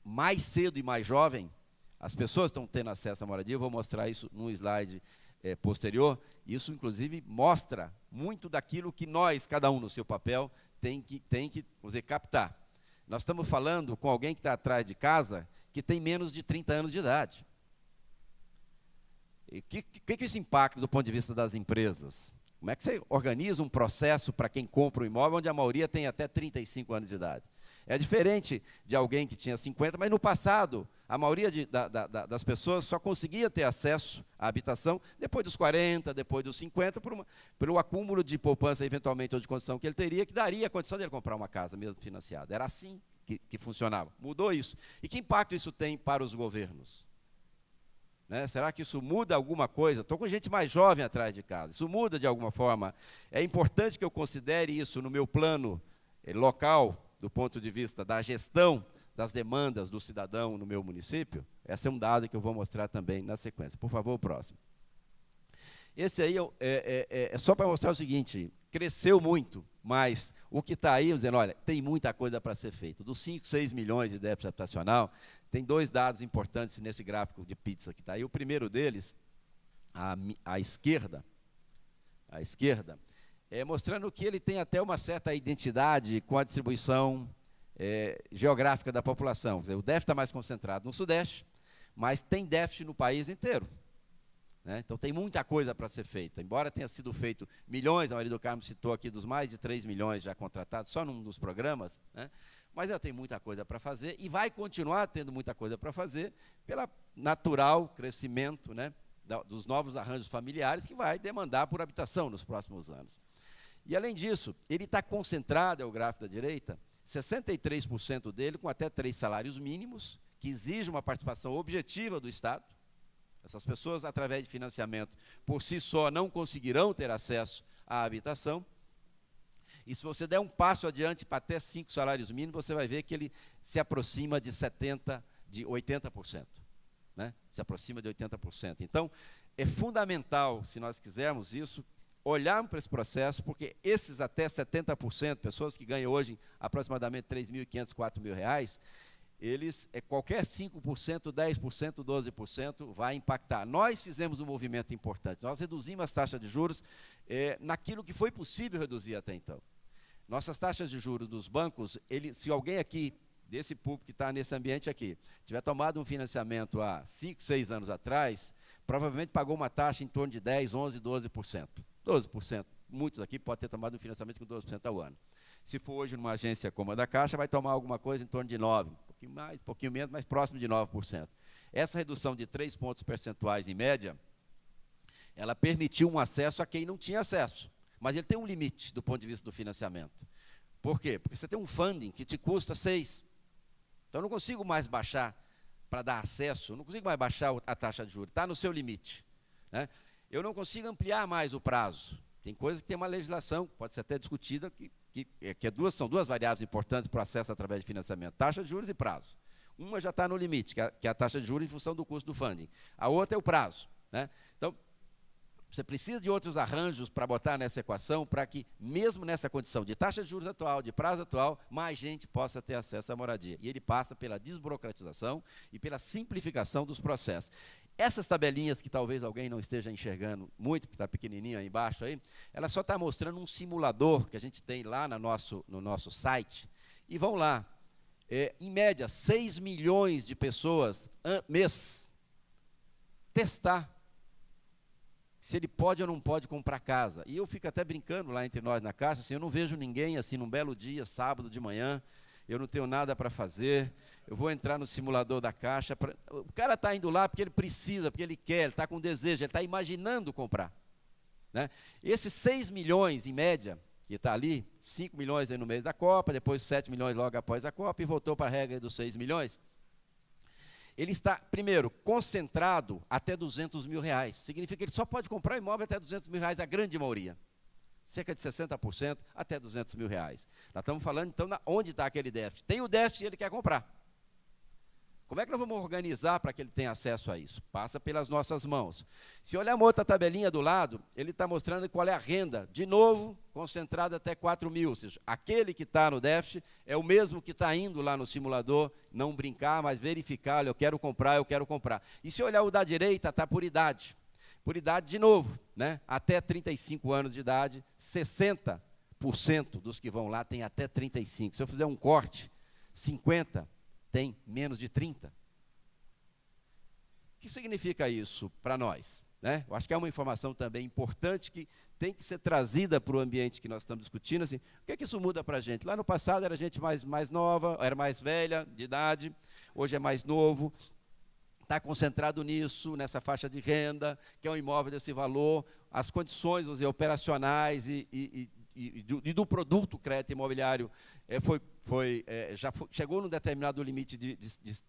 mais cedo e mais jovem, as pessoas estão tendo acesso à moradia. Eu vou mostrar isso num slide posterior. Isso, inclusive, mostra muito daquilo que nós, cada um no seu papel, tem que vamos dizer, captar. Nós estamos falando com alguém que está atrás de casa, que tem menos de 30 anos de idade. O que isso impacta do ponto de vista das empresas? Como é que você organiza um processo para quem compra um imóvel onde a maioria tem até 35 anos de idade? É diferente de alguém que tinha 50, mas no passado, a maioria das pessoas só conseguia ter acesso à habitação depois dos 40, depois dos 50, pelo acúmulo de poupança, eventualmente, ou de condição que ele teria, que daria a condição de ele comprar uma casa mesmo financiada. Era assim que funcionava. Mudou isso. E que impacto isso tem para os governos? Né? Será que isso muda alguma coisa? Estou com gente mais jovem atrás de casa. Isso muda de alguma forma? É importante que eu considere isso no meu plano local, do ponto de vista da gestão das demandas do cidadão no meu município? Esse é um dado que eu vou mostrar também na sequência. Por favor, o próximo. Esse aí é só para mostrar o seguinte: cresceu muito, mas o que está aí, dizendo, olha, tem muita coisa para ser feita. Dos 5, 6 milhões de déficit habitacional, tem dois dados importantes nesse gráfico de pizza que está aí. O primeiro deles, à esquerda, mostrando que ele tem até uma certa identidade com a distribuição geográfica da população. Quer dizer, o déficit está mais concentrado no Sudeste, mas tem déficit no país inteiro. né? Então, tem muita coisa para ser feita. Embora tenha sido feito milhões, a Maria do Carmo citou aqui dos mais de 3 milhões já contratados, só num dos programas, né? Mas ela tem muita coisa para fazer e vai continuar tendo muita coisa para fazer pelo natural crescimento, né, dos novos arranjos familiares que vai demandar por habitação nos próximos anos. E, além disso, ele está concentrado, é o gráfico da direita, 63% dele com até 3 salários mínimos, que exige uma participação objetiva do Estado. Essas pessoas, através de financiamento, por si só, não conseguirão ter acesso à habitação. E se você der um passo adiante para até 5 salários mínimos, você vai ver que ele se aproxima de 80%. Né? Se aproxima de 80%. Então, é fundamental, se nós quisermos isso, olharmos para esse processo, porque esses até 70%, pessoas que ganham hoje aproximadamente R$ 3.500, R$ 4.000, eles, qualquer 5%, 10%, 12% vai impactar. Nós fizemos um movimento importante, nós reduzimos as taxas de juros naquilo que foi possível reduzir até então. Nossas taxas de juros dos bancos, se alguém aqui, desse público que está nesse ambiente aqui, tiver tomado um financiamento há 5, 6 anos atrás, provavelmente pagou uma taxa em torno de 10, 11, 12%. 12%. Muitos aqui podem ter tomado um financiamento com 12% ao ano. Se for hoje numa agência como a da Caixa, vai tomar alguma coisa em torno de 9%, um pouquinho mais, um pouquinho menos, mas próximo de 9%. Essa redução de 3 pontos percentuais em média, ela permitiu um acesso a quem não tinha acesso. Mas ele tem um limite do ponto de vista do financiamento. Por quê? Porque você tem um funding que te custa 6%. Então, eu não consigo mais baixar para dar acesso, não consigo mais baixar a taxa de juros, está no seu limite. Né? Eu não consigo ampliar mais o prazo. Tem coisas que tem uma legislação, pode ser até discutida, são duas variáveis importantes para o acesso através de financiamento, taxa de juros e prazo. Uma já está no limite, que é a taxa de juros em função do custo do funding. A outra é o prazo. Né? Então, você precisa de outros arranjos para botar nessa equação, para que, mesmo nessa condição de taxa de juros atual, de prazo atual, mais gente possa ter acesso à moradia. E ele passa pela desburocratização e pela simplificação dos processos. Essas tabelinhas que talvez alguém não esteja enxergando muito, que está pequenininho aí embaixo, ela só está mostrando um simulador que a gente tem lá no nosso site. E vão lá, em média, 6 milhões de pessoas mês testar se ele pode ou não pode comprar casa. E eu fico até brincando lá entre nós na Caixa, assim, eu não vejo ninguém assim num belo dia, sábado de manhã, eu não tenho nada para fazer, eu vou entrar no simulador da Caixa. O cara está indo lá porque ele precisa, porque ele quer, ele está com desejo, ele está imaginando comprar. Né? Esses 6 milhões, em média, que está ali, 5 milhões aí no mês da Copa, depois 7 milhões logo após a Copa, e voltou para a regra dos 6 milhões, ele está, primeiro, concentrado até R$200 mil. Significa que ele só pode comprar imóvel até R$200 mil, a grande maioria. Cerca de 60% até R$200 mil. Nós estamos falando, então, onde está aquele déficit. Tem o déficit e ele quer comprar. Como é que nós vamos organizar para que ele tenha acesso a isso? Passa pelas nossas mãos. Se olhar uma outra tabelinha do lado, ele está mostrando qual é a renda. De novo, concentrada até 4 mil. Ou seja, aquele que está no déficit é o mesmo que está indo lá no simulador, não brincar, mas verificar, olha, eu quero comprar, eu quero comprar. E se olhar o da direita, está por idade. Por idade, de novo, né? Até 35 anos de idade, 60% dos que vão lá têm até 35. Se eu fizer um corte, 50% tem menos de 30. O que significa isso para nós? Né? Eu acho que é uma informação também importante que tem que ser trazida para o ambiente que nós estamos discutindo. Assim, o que é que isso muda para a gente? Lá no passado era gente mais nova, era mais velha de idade, hoje é mais novo, está concentrado nisso, nessa faixa de renda, que é um imóvel desse valor, as condições, vamos dizer, operacionais e do produto crédito imobiliário chegou num determinado limite de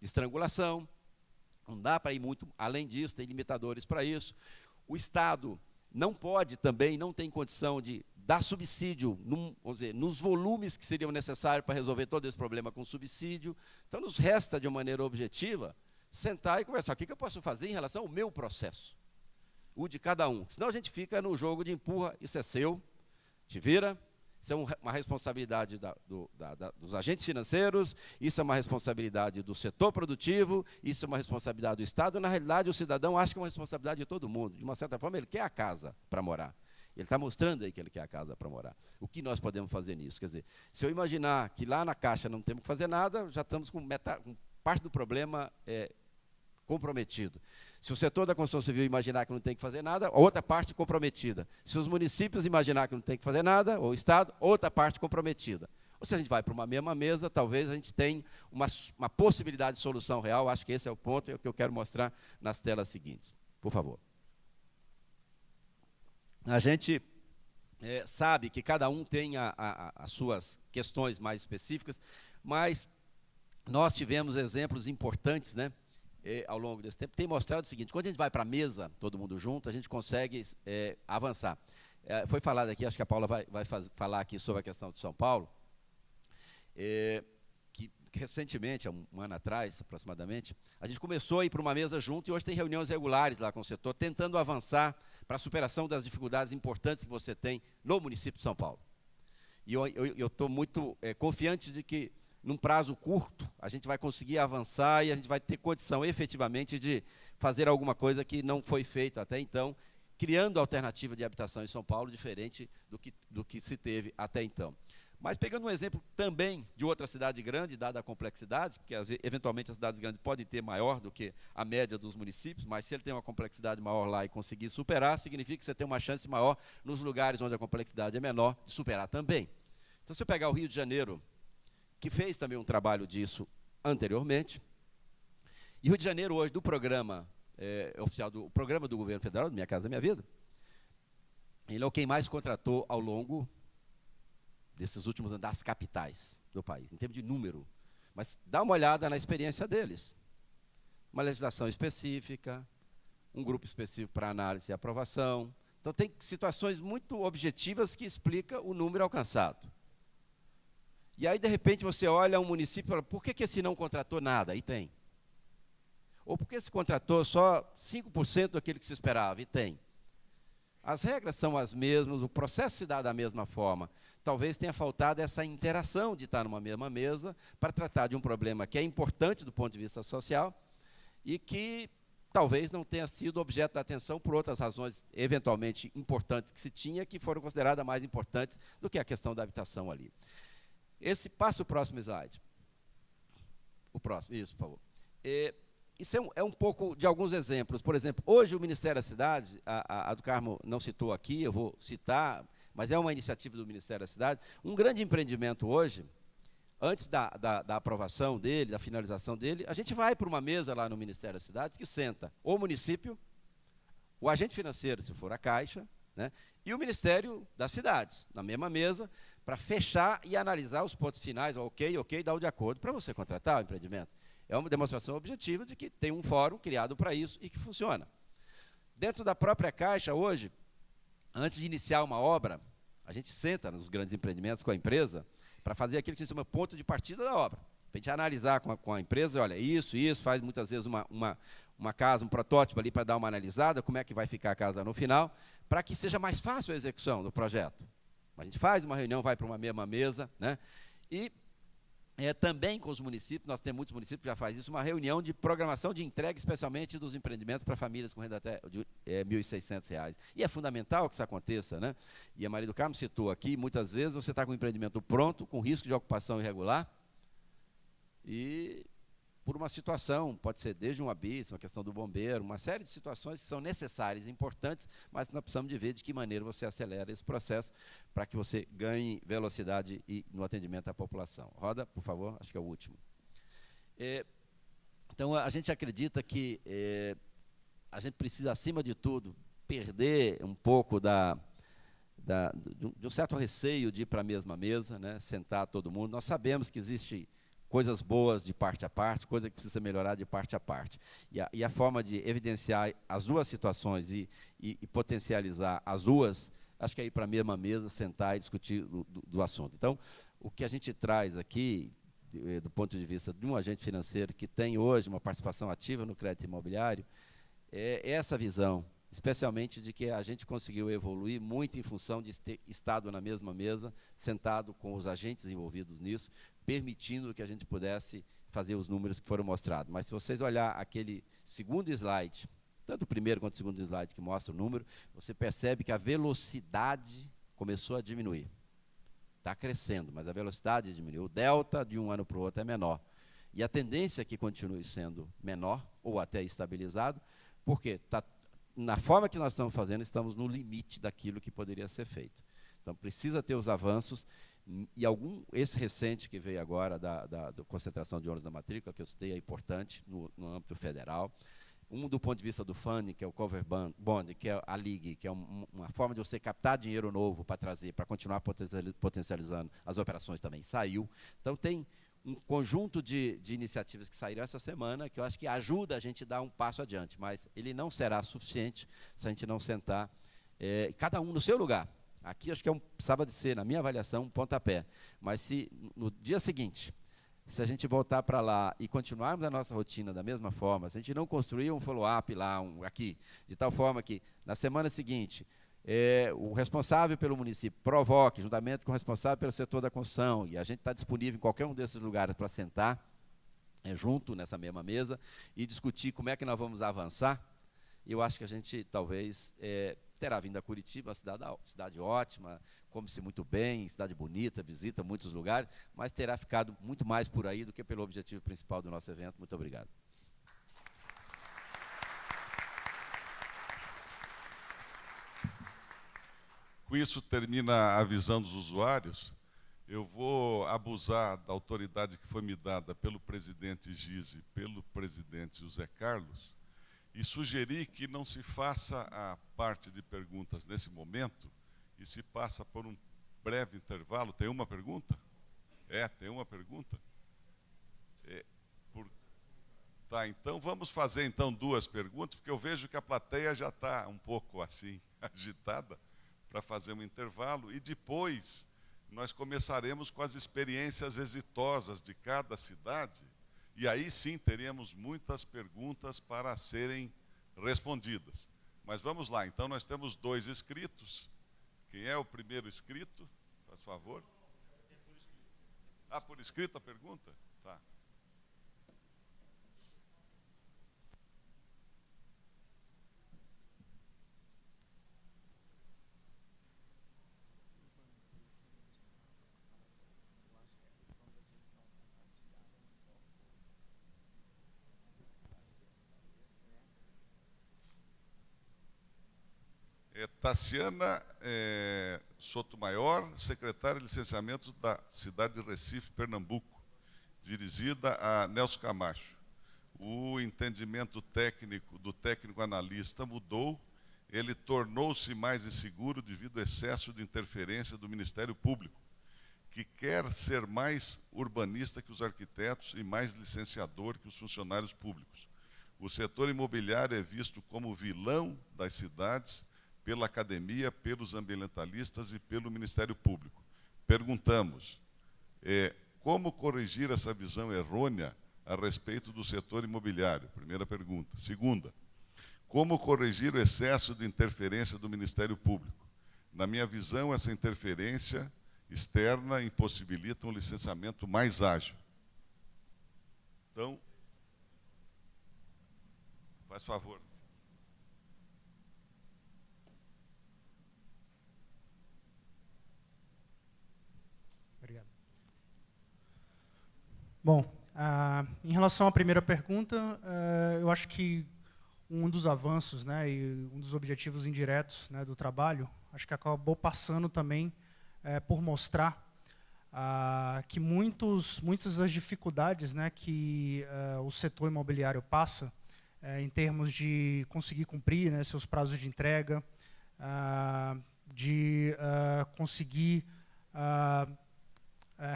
estrangulação, não dá para ir muito além disso, tem limitadores para isso. O Estado não pode também, não tem condição de dar subsídio, vamos dizer, nos volumes que seriam necessários para resolver todo esse problema com subsídio. Então, nos resta, de uma maneira objetiva, sentar e conversar. O que eu posso fazer em relação ao meu processo? O de cada um. Senão a gente fica no jogo de empurra, isso é seu, te vira, isso é uma responsabilidade dos agentes financeiros, isso é uma responsabilidade do setor produtivo, isso é uma responsabilidade do Estado. Na realidade, o cidadão acha que é uma responsabilidade de todo mundo. De uma certa forma, ele quer a casa para morar. Ele está mostrando aí que ele quer a casa para morar. O que nós podemos fazer nisso? Quer dizer, se eu imaginar que lá na Caixa não temos que fazer nada, já estamos com parte do problema comprometido. Se o setor da construção civil imaginar que não tem que fazer nada, outra parte comprometida. Se os municípios imaginar que não tem que fazer nada, ou o Estado, outra parte comprometida. Ou se a gente vai para uma mesma mesa, talvez a gente tenha uma possibilidade de solução real. Acho que esse é o ponto, é o que eu quero mostrar nas telas seguintes. Por favor. A gente sabe que cada um tem as suas questões mais específicas, mas nós tivemos exemplos importantes, né, ao longo desse tempo. Tem mostrado o seguinte: quando a gente vai para a mesa, todo mundo junto, a gente consegue avançar. Foi falado aqui, acho que a Paula vai falar aqui sobre a questão de São Paulo, que recentemente, há um ano atrás, aproximadamente, a gente começou a ir para uma mesa junto e hoje tem reuniões regulares lá com o setor, tentando avançar para a superação das dificuldades importantes que você tem no município de São Paulo. E eu estou muito confiante de que, num prazo curto, a gente vai conseguir avançar e a gente vai ter condição, efetivamente, de fazer alguma coisa que não foi feito até então, criando alternativa de habitação em São Paulo, diferente do que se teve até então. Mas pegando um exemplo também de outra cidade grande, dada a complexidade, que eventualmente as cidades grandes podem ter maior do que a média dos municípios, mas se ele tem uma complexidade maior lá e conseguir superar, significa que você tem uma chance maior nos lugares onde a complexidade é menor, de superar também. Então, se eu pegar o Rio de Janeiro, que fez também um trabalho disso anteriormente, e o Rio de Janeiro hoje, do programa oficial, do programa do governo federal, do Minha Casa Minha Vida, ele é o quem mais contratou ao longo desses últimos anos, das capitais do país, em termos de número. Mas dá uma olhada na experiência deles. Uma legislação específica, um grupo específico para análise e aprovação. Então, tem situações muito objetivas que explicam o número alcançado. E aí, de repente, você olha um município e fala: por que esse não contratou nada? E tem. Ou por que esse contratou só 5% daquilo que se esperava? E tem. As regras são as mesmas, o processo se dá da mesma forma. Talvez tenha faltado essa interação de estar numa mesma mesa para tratar de um problema que é importante do ponto de vista social e que talvez não tenha sido objeto da atenção por outras razões eventualmente importantes que se tinha, que foram consideradas mais importantes do que a questão da habitação ali. Passa o próximo slide. O próximo, isso, por favor. Isso é um pouco de alguns exemplos. Por exemplo, hoje o Ministério das Cidades, a do Carmo não citou aqui, eu vou citar, mas é uma iniciativa do Ministério das Cidades. Um grande empreendimento hoje, antes da aprovação dele, da finalização dele, a gente vai para uma mesa lá no Ministério das Cidades que senta o município, o agente financeiro, se for a Caixa, né, e o Ministério das Cidades, na mesma mesa, para fechar e analisar os pontos finais, ok, dá o de acordo para você contratar o empreendimento. É uma demonstração objetiva de que tem um fórum criado para isso e que funciona. Dentro da própria Caixa, hoje, antes de iniciar uma obra, a gente senta nos grandes empreendimentos com a empresa para fazer aquilo que a gente chama ponto de partida da obra. Para a gente analisar com a empresa, olha, isso, faz muitas vezes uma casa, um protótipo ali para dar uma analisada, como é que vai ficar a casa no final, para que seja mais fácil a execução do projeto. A gente faz uma reunião, vai para uma mesma mesa, né? E também com os municípios, nós temos muitos municípios que já fazem isso, uma reunião de programação de entrega, especialmente dos empreendimentos para famílias com renda até de R$ 1.600. E é fundamental que isso aconteça, né? E a Maria do Carmo citou aqui, muitas vezes você está com o empreendimento pronto, com risco de ocupação irregular, e por uma situação, pode ser desde um abismo, a questão do bombeiro, uma série de situações que são necessárias e importantes, mas nós precisamos de ver de que maneira você acelera esse processo para que você ganhe velocidade no atendimento à população. Roda, por favor, acho que é o último. Então, a gente acredita que a gente precisa, acima de tudo, perder um pouco de um certo receio de ir para a mesma mesa, né, sentar todo mundo. Nós sabemos que existe coisas boas de parte a parte, coisa que precisa melhorar de parte a parte. E a forma de evidenciar as duas situações e potencializar as duas, acho que é ir para a mesma mesa, sentar e discutir do assunto. Então, o que a gente traz aqui, do ponto de vista de um agente financeiro que tem hoje uma participação ativa no crédito imobiliário, é essa visão, especialmente de que a gente conseguiu evoluir muito em função de ter estado na mesma mesa, sentado com os agentes envolvidos nisso, permitindo que a gente pudesse fazer os números que foram mostrados. Mas se vocês olhar aquele segundo slide, tanto o primeiro quanto o segundo slide que mostra o número, você percebe que a velocidade começou a diminuir. Está crescendo, mas a velocidade diminuiu. O delta de um ano para o outro é menor. E a tendência é que continue sendo menor, ou até estabilizado, Porque na forma que nós estamos fazendo, estamos no limite daquilo que poderia ser feito. Então, precisa ter os avanços, e esse recente que veio agora da concentração de ônus da matrícula, que eu citei, é importante no âmbito federal. Do ponto de vista do funding, que é o cover bond, que é a LIG, que é uma forma de você captar dinheiro novo para trazer, para continuar potencializando as operações, também saiu. Então, tem um conjunto de iniciativas que saíram essa semana, que eu acho que ajuda a gente a dar um passo adiante, mas ele não será suficiente se a gente não sentar, cada um no seu lugar. Aqui, acho que precisava de ser, na minha avaliação, um pontapé. Mas se no dia seguinte, se a gente voltar para lá e continuarmos a nossa rotina da mesma forma, se a gente não construir um follow-up lá, aqui, de tal forma que, na semana seguinte, o responsável pelo município provoque, juntamente com o responsável pelo setor da construção, e a gente está disponível em qualquer um desses lugares para sentar junto nessa mesma mesa e discutir como é que nós vamos avançar, eu acho que a gente, talvez, terá vindo a Curitiba, uma cidade ótima, come-se muito bem, cidade bonita, visita muitos lugares, mas terá ficado muito mais por aí do que pelo objetivo principal do nosso evento. Muito obrigado. Com isso termina a visão dos usuários. Eu vou abusar da autoridade que foi me dada pelo presidente Gize e pelo presidente José Carlos, e sugerir que não se faça a parte de perguntas nesse momento e se passa por um breve intervalo. Tem uma pergunta? Tem uma pergunta? Tá, então vamos fazer então 2 perguntas, porque eu vejo que a plateia já está um pouco assim, agitada, para fazer um intervalo, e depois nós começaremos com as experiências exitosas de cada cidade, e aí sim teremos muitas perguntas para serem respondidas. Mas vamos lá, então nós temos 2 inscritos. Quem é o primeiro inscrito? Faz favor. Por escrito a pergunta? Tá. Tassiana Sotomayor, secretária de licenciamento da cidade de Recife, Pernambuco, dirigida a Nelson Camacho. O entendimento técnico do técnico analista mudou, ele tornou-se mais inseguro devido ao excesso de interferência do Ministério Público, que quer ser mais urbanista que os arquitetos e mais licenciador que os funcionários públicos. O setor imobiliário é visto como vilão das cidades pela academia, pelos ambientalistas e pelo Ministério Público. Perguntamos, como corrigir essa visão errônea a respeito do setor imobiliário? Primeira pergunta. Segunda, como corrigir o excesso de interferência do Ministério Público? Na minha visão, essa interferência externa impossibilita um licenciamento mais ágil. Então, faz favor. Obrigado. Bom, em relação à primeira pergunta, eu acho que um dos avanços, né, e um dos objetivos indiretos, né, do trabalho, acho que acabou passando também por mostrar que muitas das dificuldades, né, que o setor imobiliário passa, em termos de conseguir cumprir, né, seus prazos de entrega, de conseguir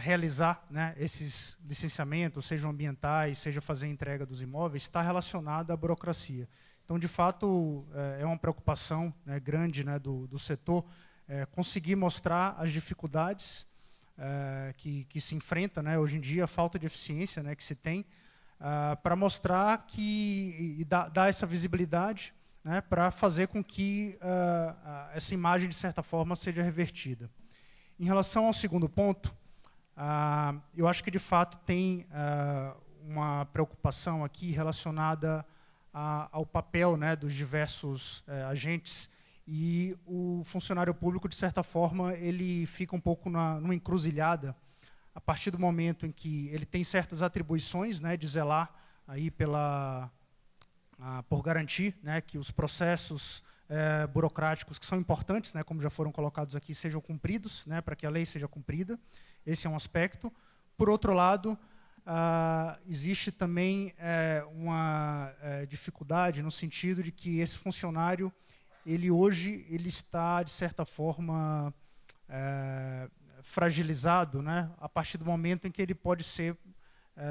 realizar, né, esses licenciamentos, sejam ambientais, seja fazer a entrega dos imóveis, está relacionada à burocracia. Então, de fato, é uma preocupação, né, grande, né, do setor conseguir mostrar as dificuldades que se enfrenta, né, hoje em dia, a falta de eficiência, né, que se tem, para mostrar e dar essa visibilidade, né, para fazer com que essa imagem, de certa forma, seja revertida. Em relação ao segundo ponto, eu acho que, de fato, tem uma preocupação aqui relacionada ao papel, né, dos diversos agentes, e o funcionário público, de certa forma, ele fica um pouco numa encruzilhada a partir do momento em que ele tem certas atribuições, né, de zelar aí pela por garantir, né, que os processos burocráticos que são importantes, né, como já foram colocados aqui, sejam cumpridos, né, para que a lei seja cumprida. Esse é um aspecto. Por outro lado, existe também uma dificuldade no sentido de que esse funcionário, hoje está, de certa forma, fragilizado, né, a partir do momento em que ele pode ser,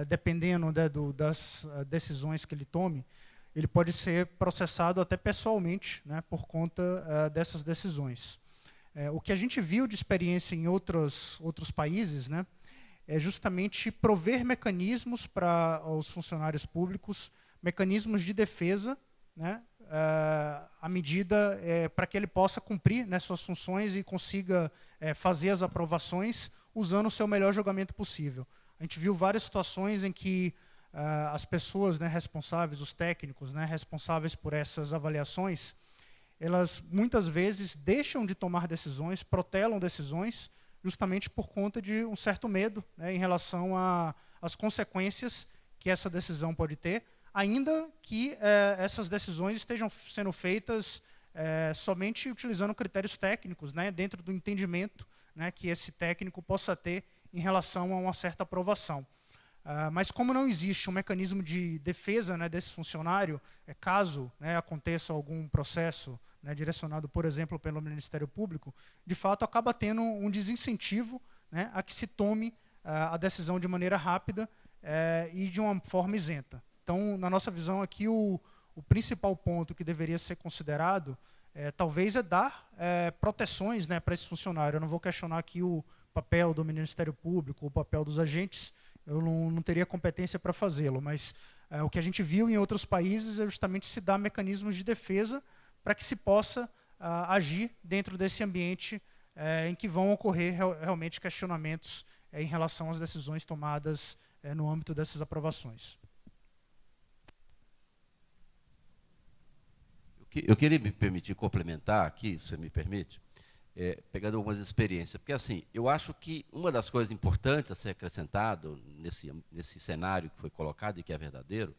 dependendo, né, das decisões que ele tome, ele pode ser processado até pessoalmente, né, por conta dessas decisões. O que a gente viu de experiência em outros países, né, é justamente prover mecanismos para os funcionários públicos, mecanismos de defesa, né, à medida para que ele possa cumprir, né, suas funções e consiga fazer as aprovações usando o seu melhor julgamento possível. A gente viu várias situações em que as pessoas, né, responsáveis, os técnicos, né, responsáveis por essas avaliações, elas muitas vezes deixam de tomar decisões, protelam decisões, justamente por conta de um certo medo, né, em relação às consequências que essa decisão pode ter, ainda que essas decisões estejam sendo feitas somente utilizando critérios técnicos, né, dentro do entendimento, né, que esse técnico possa ter em relação a uma certa aprovação. Mas como não existe um mecanismo de defesa, né, desse funcionário, caso, né, aconteça algum processo, né, direcionado, por exemplo, pelo Ministério Público, de fato acaba tendo um desincentivo, né, a que se tome a decisão de maneira rápida e de uma forma isenta. Então, na nossa visão aqui, o principal ponto que deveria ser considerado talvez dar proteções, né, para esse funcionário. Eu não vou questionar aqui o papel do Ministério Público, o papel dos agentes, eu não teria competência para fazê-lo, mas o que a gente viu em outros países é justamente se dar mecanismos de defesa para que se possa agir dentro desse ambiente em que vão ocorrer realmente questionamentos em relação às decisões tomadas no âmbito dessas aprovações. Eu queria me permitir complementar aqui, se você me permite, pegando algumas experiências, porque assim, eu acho que uma das coisas importantes a ser acrescentado nesse cenário que foi colocado e que é verdadeiro,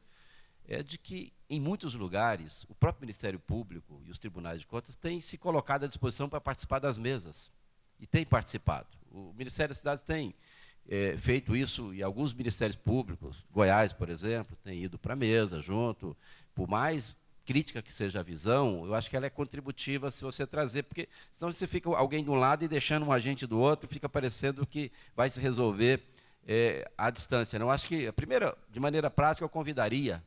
é de que, em muitos lugares, o próprio Ministério Público e os tribunais de contas têm se colocado à disposição para participar das mesas, e têm participado. O Ministério das Cidades tem feito isso, e alguns ministérios públicos, Goiás, por exemplo, tem ido para a mesa junto, por mais crítica que seja a visão, eu acho que ela é contributiva se você trazer, porque senão você fica alguém de um lado e deixando um agente do outro, fica parecendo que vai se resolver à distância. Eu acho que, de maneira prática, eu convidaria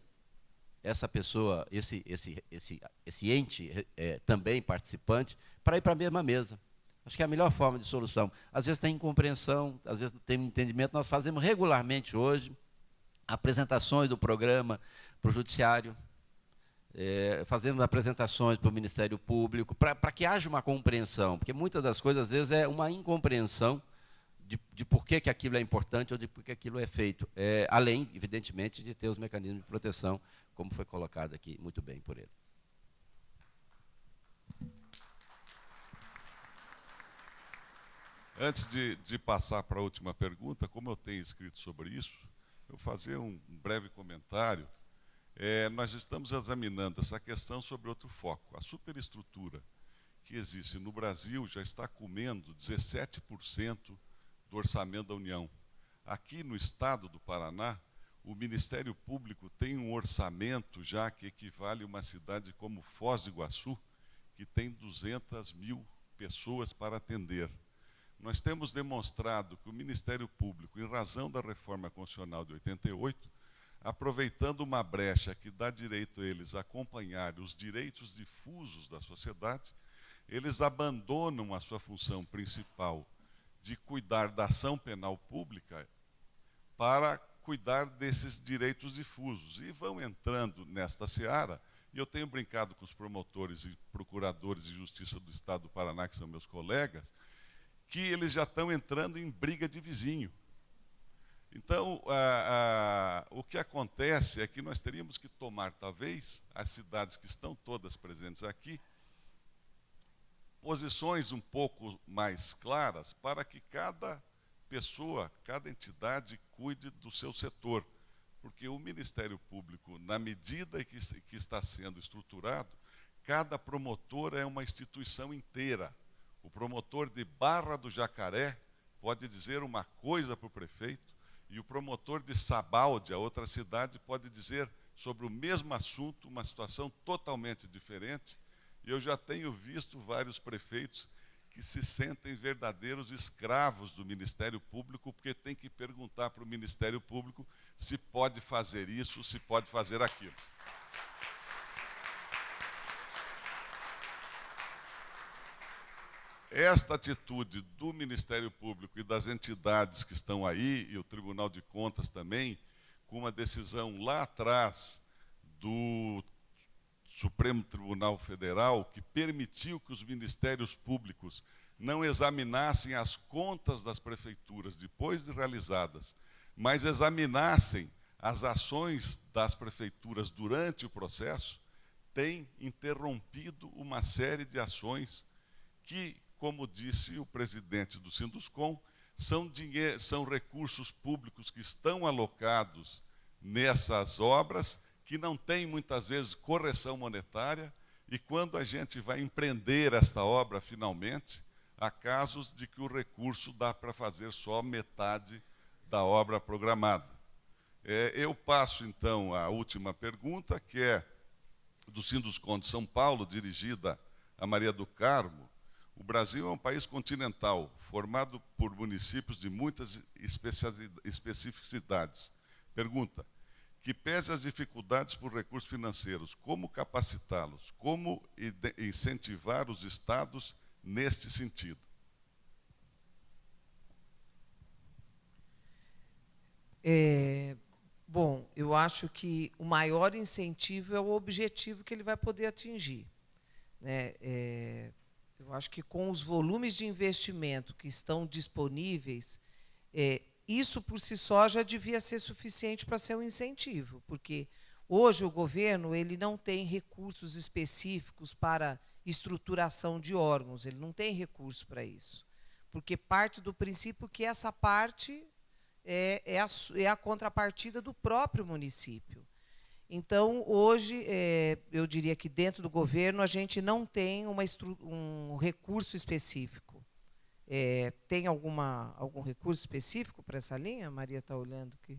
essa pessoa, esse ente também participante, para ir para a mesma mesa. Acho que é a melhor forma de solução. Às vezes tem incompreensão, às vezes tem entendimento. Nós fazemos regularmente hoje apresentações do programa para o Judiciário, fazendo apresentações para o Ministério Público, para que haja uma compreensão, porque muitas das coisas, às vezes, é uma incompreensão de por que aquilo é importante ou de por que aquilo é feito, além, evidentemente, de ter os mecanismos de proteção, como foi colocado aqui muito bem por ele. Antes de passar para a última pergunta, como eu tenho escrito sobre isso, eu vou fazer um breve comentário. Nós estamos examinando essa questão sobre outro foco. A superestrutura que existe no Brasil já está comendo 17% do orçamento da União. Aqui no estado do Paraná, o Ministério Público tem um orçamento já que equivale a uma cidade como Foz do Iguaçu, que tem 200 mil pessoas para atender. Nós temos demonstrado que o Ministério Público, em razão da reforma constitucional de 88, aproveitando uma brecha que dá direito a eles a acompanhar os direitos difusos da sociedade, eles abandonam a sua função principal de cuidar da ação penal pública para cuidar desses direitos difusos. E vão entrando nesta seara, e eu tenho brincado com os promotores e procuradores de justiça do Estado do Paraná, que são meus colegas, que eles já estão entrando em briga de vizinho. Então, o que acontece é que nós teríamos que tomar, talvez, as cidades que estão todas presentes aqui, posições um pouco mais claras para que cada pessoa, cada entidade cuide do seu setor. porque o Ministério Público, na medida que está sendo estruturado, cada promotor é uma instituição inteira. O promotor de Barra do Jacaré pode dizer uma coisa para o prefeito, e o promotor de Sabaldi, a outra cidade, pode dizer sobre o mesmo assunto, uma situação totalmente diferente. E eu já tenho visto vários prefeitos que se sentem verdadeiros escravos do Ministério Público, porque tem que perguntar para o Ministério Público se pode fazer isso, se pode fazer aquilo. Esta atitude do Ministério Público e das entidades que estão aí, e o Tribunal de Contas também, com uma decisão lá atrás do Supremo Tribunal Federal, que permitiu que os ministérios públicos não examinassem as contas das prefeituras depois de realizadas, mas examinassem as ações das prefeituras durante o processo, tem interrompido uma série de ações que, como disse o presidente do Sinduscom, são recursos públicos que estão alocados nessas obras, que não têm muitas vezes correção monetária, e quando a gente vai empreender esta obra finalmente, há casos de que o recurso dá para fazer só metade da obra programada. Eu passo então à última pergunta, que é do Sinduscom de São Paulo, dirigida a Maria do Carmo. O Brasil é um país continental, formado por municípios de muitas especificidades. Pergunta: que pese as dificuldades por recursos financeiros, como capacitá-los? Como incentivar os estados neste sentido? Bom, eu acho que o maior incentivo é o objetivo que ele vai poder atingir, né? Eu acho que com os volumes de investimento que estão disponíveis, isso por si só já devia ser suficiente para ser um incentivo, porque hoje o governo ele não tem recursos específicos para estruturação de órgãos, ele não tem recurso para isso, porque parte do princípio que essa parte é a contrapartida do próprio município. Então, hoje, eu diria que dentro do governo a gente não tem um recurso específico. Tem algum recurso específico para essa linha? A Maria está olhando aqui.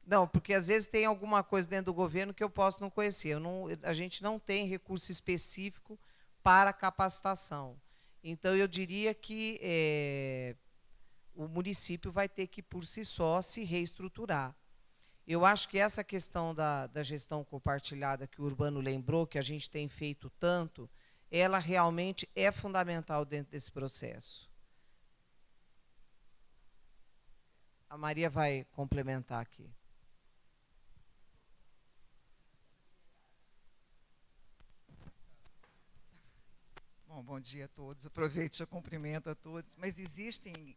Não, porque às vezes tem alguma coisa dentro do governo que eu posso não conhecer. A gente não tem recurso específico para capacitação. Então, eu diria que o município vai ter que, por si só, se reestruturar. Eu acho que essa questão da gestão compartilhada que o Urbano lembrou, que a gente tem feito tanto, ela realmente é fundamental dentro desse processo. A Maria vai complementar aqui. Bom dia a todos. Aproveito e cumprimento a todos. Mas existem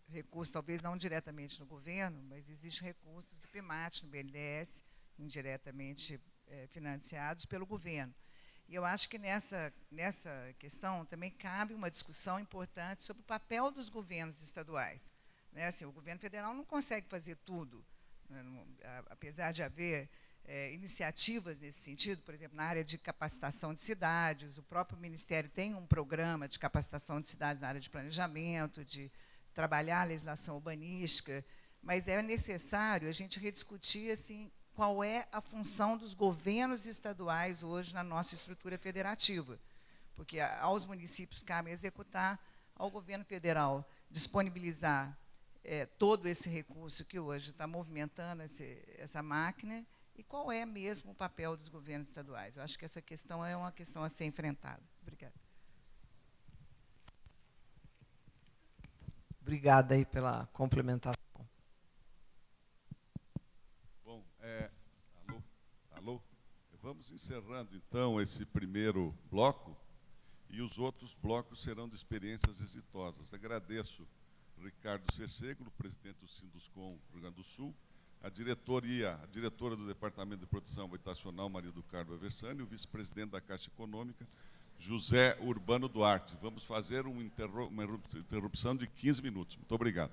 recursos, talvez não diretamente no governo, mas existem recursos do PMAT, no BNDES, indiretamente financiados pelo governo. E eu acho que nessa questão também cabe uma discussão importante sobre o papel dos governos estaduais. Né? Assim, o governo federal não consegue fazer tudo, né? Apesar de haver iniciativas nesse sentido, por exemplo, na área de capacitação de cidades, o próprio Ministério tem um programa de capacitação de cidades na área de planejamento, de trabalhar a legislação urbanística, mas é necessário a gente rediscutir assim, qual é a função dos governos estaduais hoje na nossa estrutura federativa, porque aos municípios cabe executar, ao governo federal disponibilizar todo esse recurso que hoje está movimentando essa máquina, e qual é mesmo o papel dos governos estaduais. Eu acho que essa questão é uma questão a ser enfrentada. Obrigada. Obrigada aí pela complementação. Bom, alô? Vamos encerrando, então, esse primeiro bloco, e os outros blocos serão de experiências exitosas. Agradeço Ricardo Cessegro, presidente do Sinduscom do Rio Grande do Sul, a diretora do Departamento de Proteção Habitacional, Maria do Carmo Aversani, e o vice-presidente da Caixa Econômica, José Urbano Duarte. Vamos fazer uma interrupção de 15 minutos. Muito obrigado.